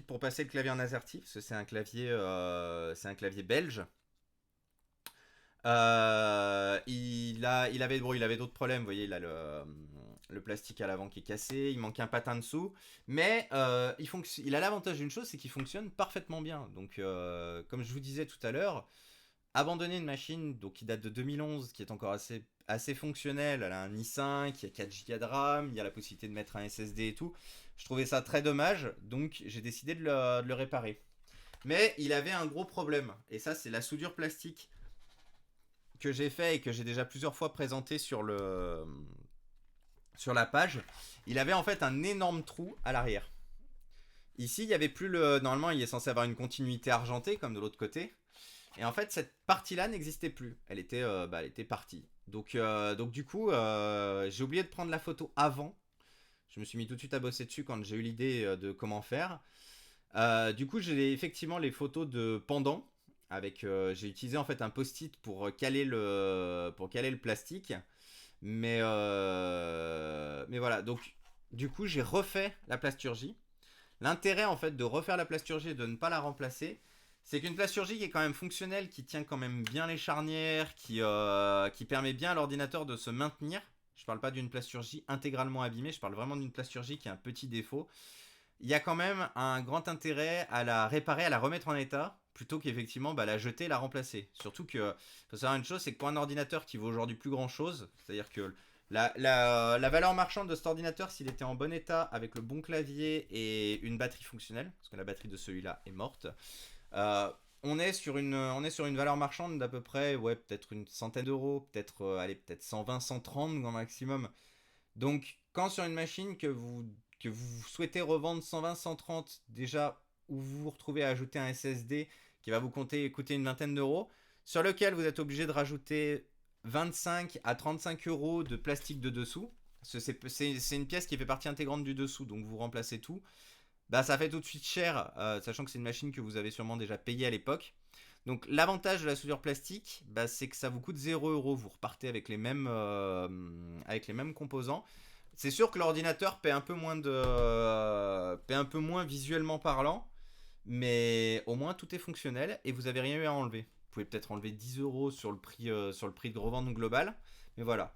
pour passer le clavier en AZERTY, parce que c'est un clavier belge. Il avait d'autres problèmes. Vous voyez, il a le plastique à l'avant qui est cassé. Il manque un patin dessous. Mais il a l'avantage d'une chose, c'est qu'il fonctionne parfaitement bien. Donc, comme je vous disais tout à l'heure, abandonner une machine donc, qui date de 2011, qui est encore assez fonctionnelle. Elle a un i5, il y a 4 Go de RAM, il y a la possibilité de mettre un SSD et tout. Je trouvais ça très dommage. Donc, j'ai décidé de le réparer. Mais il avait un gros problème. Et ça, c'est la soudure plastique que j'ai fait et que j'ai déjà plusieurs fois présenté sur la page. Il avait en fait un énorme trou à l'arrière. Ici, il y avait plus le. Normalement, il est censé avoir une continuité argentée comme de l'autre côté. Et en fait, cette partie-là n'existait plus. Elle était partie. Donc du coup, j'ai oublié de prendre la photo avant. Je me suis mis tout de suite à bosser dessus quand j'ai eu l'idée de comment faire. Du coup, j'ai effectivement les photos de pendant. J'ai utilisé en fait un post-it pour caler le plastique. Mais voilà. Donc, du coup, j'ai refait la plasturgie. L'intérêt en fait de refaire la plasturgie et de ne pas la remplacer, c'est qu'une plasturgie qui est quand même fonctionnelle, qui tient quand même bien les charnières, qui permet bien à l'ordinateur de se maintenir. Je parle pas d'une plasturgie intégralement abîmée, je parle vraiment d'une plasturgie qui a un petit défaut. Il y a quand même un grand intérêt à la réparer, à la remettre en état, plutôt qu'effectivement la jeter et la remplacer. Surtout que, faut savoir une chose, c'est que pour un ordinateur qui vaut aujourd'hui plus grand chose, c'est-à-dire que la valeur marchande de cet ordinateur, s'il était en bon état, avec le bon clavier et une batterie fonctionnelle, parce que la batterie de celui-là est morte, on est sur une valeur marchande d'à peu près, ouais, peut-être une centaine d'euros, peut-être, allez, peut-être 120, 130 grand maximum. Donc, quand sur une machine que vous souhaitez revendre 120, 130, déjà, où vous vous retrouvez à ajouter un SSD qui va vous coûter une vingtaine d'euros, sur lequel vous êtes obligé de rajouter 25 à 35 euros de plastique de dessous. C'est une pièce qui fait partie intégrante du dessous, donc vous remplacez tout. Bah, ça fait tout de suite cher, sachant que c'est une machine que vous avez sûrement déjà payée à l'époque. Donc l'avantage de la soudure plastique, bah, c'est que ça vous coûte 0 euros. Vous repartez avec les mêmes composants. C'est sûr que l'ordinateur paie un peu moins visuellement parlant, mais au moins tout est fonctionnel et vous avez rien eu à enlever. Vous pouvez peut-être enlever 10 euros sur le prix de revente global, mais voilà.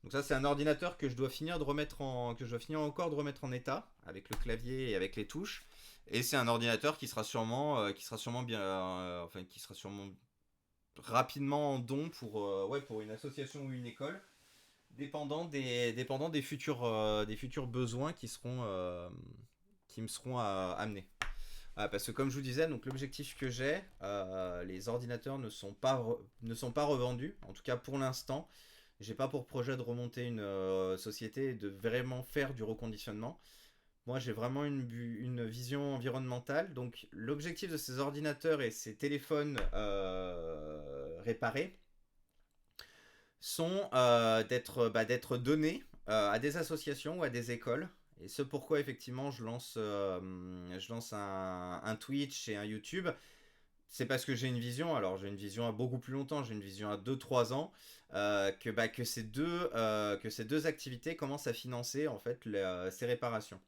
Donc ça c'est un ordinateur que je dois finir encore de remettre en état avec le clavier et avec les touches. Et c'est un ordinateur qui sera sûrement rapidement en don pour, ouais, pour une association ou une école, dépendant des futurs besoins qui me seront amenés. Ah, parce que comme je vous disais, donc l'objectif que j'ai, les ordinateurs ne sont pas revendus, en tout cas pour l'instant. J'ai pas pour projet de remonter une société et de vraiment faire du reconditionnement. Moi, j'ai vraiment une vision environnementale. Donc, l'objectif de ces ordinateurs et ces téléphones réparés sont d'être donnés à des associations ou à des écoles. Et ce pourquoi, effectivement, je lance un Twitch et un YouTube. C'est parce que j'ai une vision, alors j'ai une vision à beaucoup plus longtemps, j'ai une vision à 2 3 ans, que ces deux activités commencent à financer en fait ces réparations.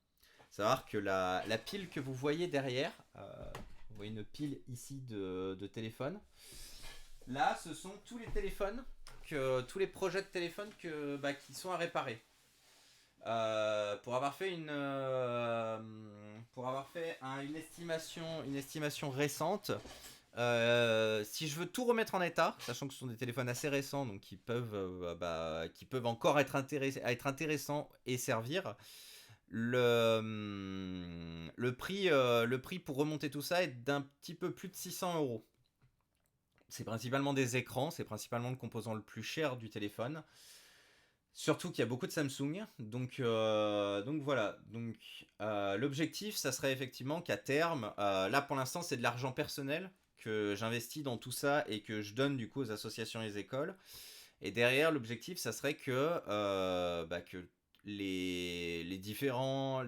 Savoir que la pile que vous voyez derrière, vous voyez une pile ici de téléphone. Là, ce sont tous les téléphones, tous les projets de téléphone qui sont à réparer. Pour avoir fait une estimation récente, si je veux tout remettre en état, sachant que ce sont des téléphones assez récents, donc qui peuvent encore être intéressants et servir, le prix pour remonter tout ça est d'un petit peu plus de 600 euros. C'est principalement des écrans, c'est principalement le composant le plus cher du téléphone. Surtout qu'il y a beaucoup de Samsung, donc voilà. Donc l'objectif, ça serait effectivement qu'à terme, là pour l'instant c'est de l'argent personnel que j'investis dans tout ça et que je donne du coup aux associations et les écoles. Et derrière, l'objectif, ça serait que les différents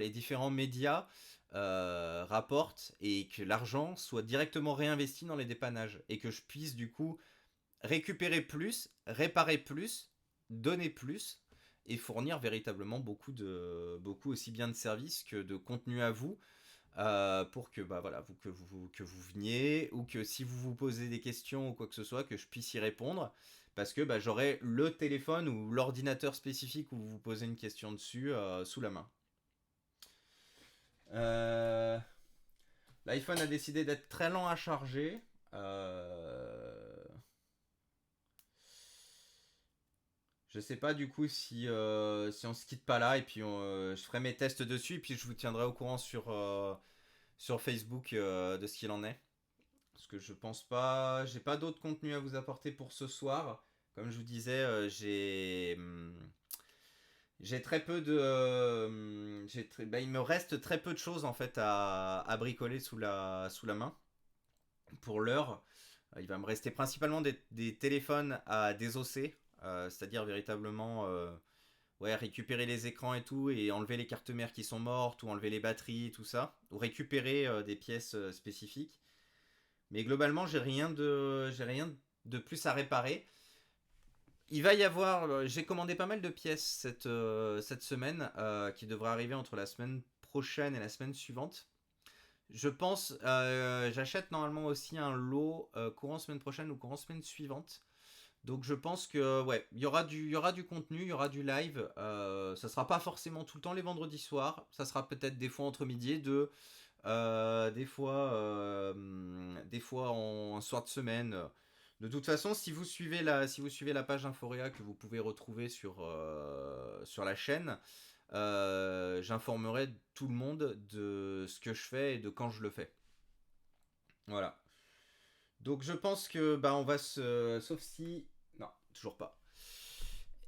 médias rapportent et que l'argent soit directement réinvesti dans les dépannages et que je puisse du coup récupérer plus, réparer plus, donner plus et fournir véritablement beaucoup aussi bien de services que de contenu à vous, pour que voilà que vous veniez ou que si vous vous posez des questions ou quoi que ce soit que je puisse y répondre parce que j'aurai le téléphone ou l'ordinateur spécifique où vous vous posez une question dessus sous la main. Euh, L'iPhone a décidé d'être très lent à charger. Je sais pas du coup si on se quitte pas là et puis je ferai mes tests dessus et puis je vous tiendrai au courant sur Facebook de ce qu'il en est. Parce que je pense pas, j'ai pas d'autres contenus à vous apporter pour ce soir. Comme je vous disais, j'ai très peu de, il me reste très peu de choses en fait à bricoler sous la main. Pour l'heure, il va me rester principalement des téléphones à désosser, c'est-à-dire véritablement ouais, récupérer les écrans et tout, et enlever les cartes mères qui sont mortes, ou enlever les batteries, tout ça, ou récupérer des pièces spécifiques. Mais globalement, j'ai rien de plus à réparer. Il va y avoir, j'ai commandé pas mal de pièces cette semaine, qui devraient arriver entre la semaine prochaine et la semaine suivante. Je pense, j'achète normalement aussi un lot courant semaine prochaine ou courant semaine suivante. Donc je pense que ouais, il y aura du contenu, il y aura du live. Ça sera pas forcément tout le temps les vendredis soirs. Ça sera peut-être des fois entre midi et deux, des fois en soir de semaine. De toute façon, si vous suivez la page Inforea que vous pouvez retrouver sur la chaîne, j'informerai tout le monde de ce que je fais et de quand je le fais. Voilà. Donc je pense que bah on va se... Sauf si... Non, toujours pas.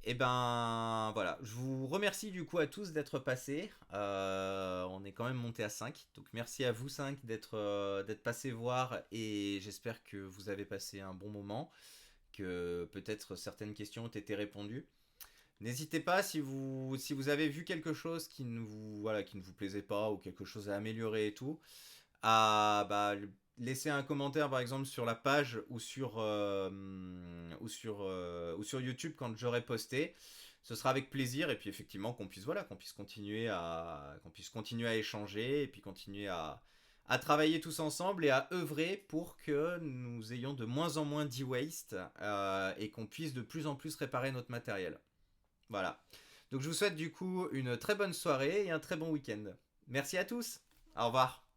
Et ben voilà, je vous remercie du coup à tous d'être passés. On est quand même monté à 5. Donc merci à vous 5 d'être passés voir et j'espère que vous avez passé un bon moment, que peut-être certaines questions ont été répondues. N'hésitez pas si vous avez vu quelque chose qui ne vous, voilà, qui ne vous plaisait pas ou quelque chose à améliorer et tout, à bah, laisser un commentaire par exemple sur la page ou sur YouTube quand j'aurai posté. Ce sera avec plaisir et puis effectivement qu'on puisse continuer à échanger et puis continuer à travailler tous ensemble et à œuvrer pour que nous ayons de moins en moins d'e-waste et qu'on puisse de plus en plus réparer notre matériel. Voilà. Donc je vous souhaite du coup une très bonne soirée et un très bon week-end. Merci à tous. Au revoir.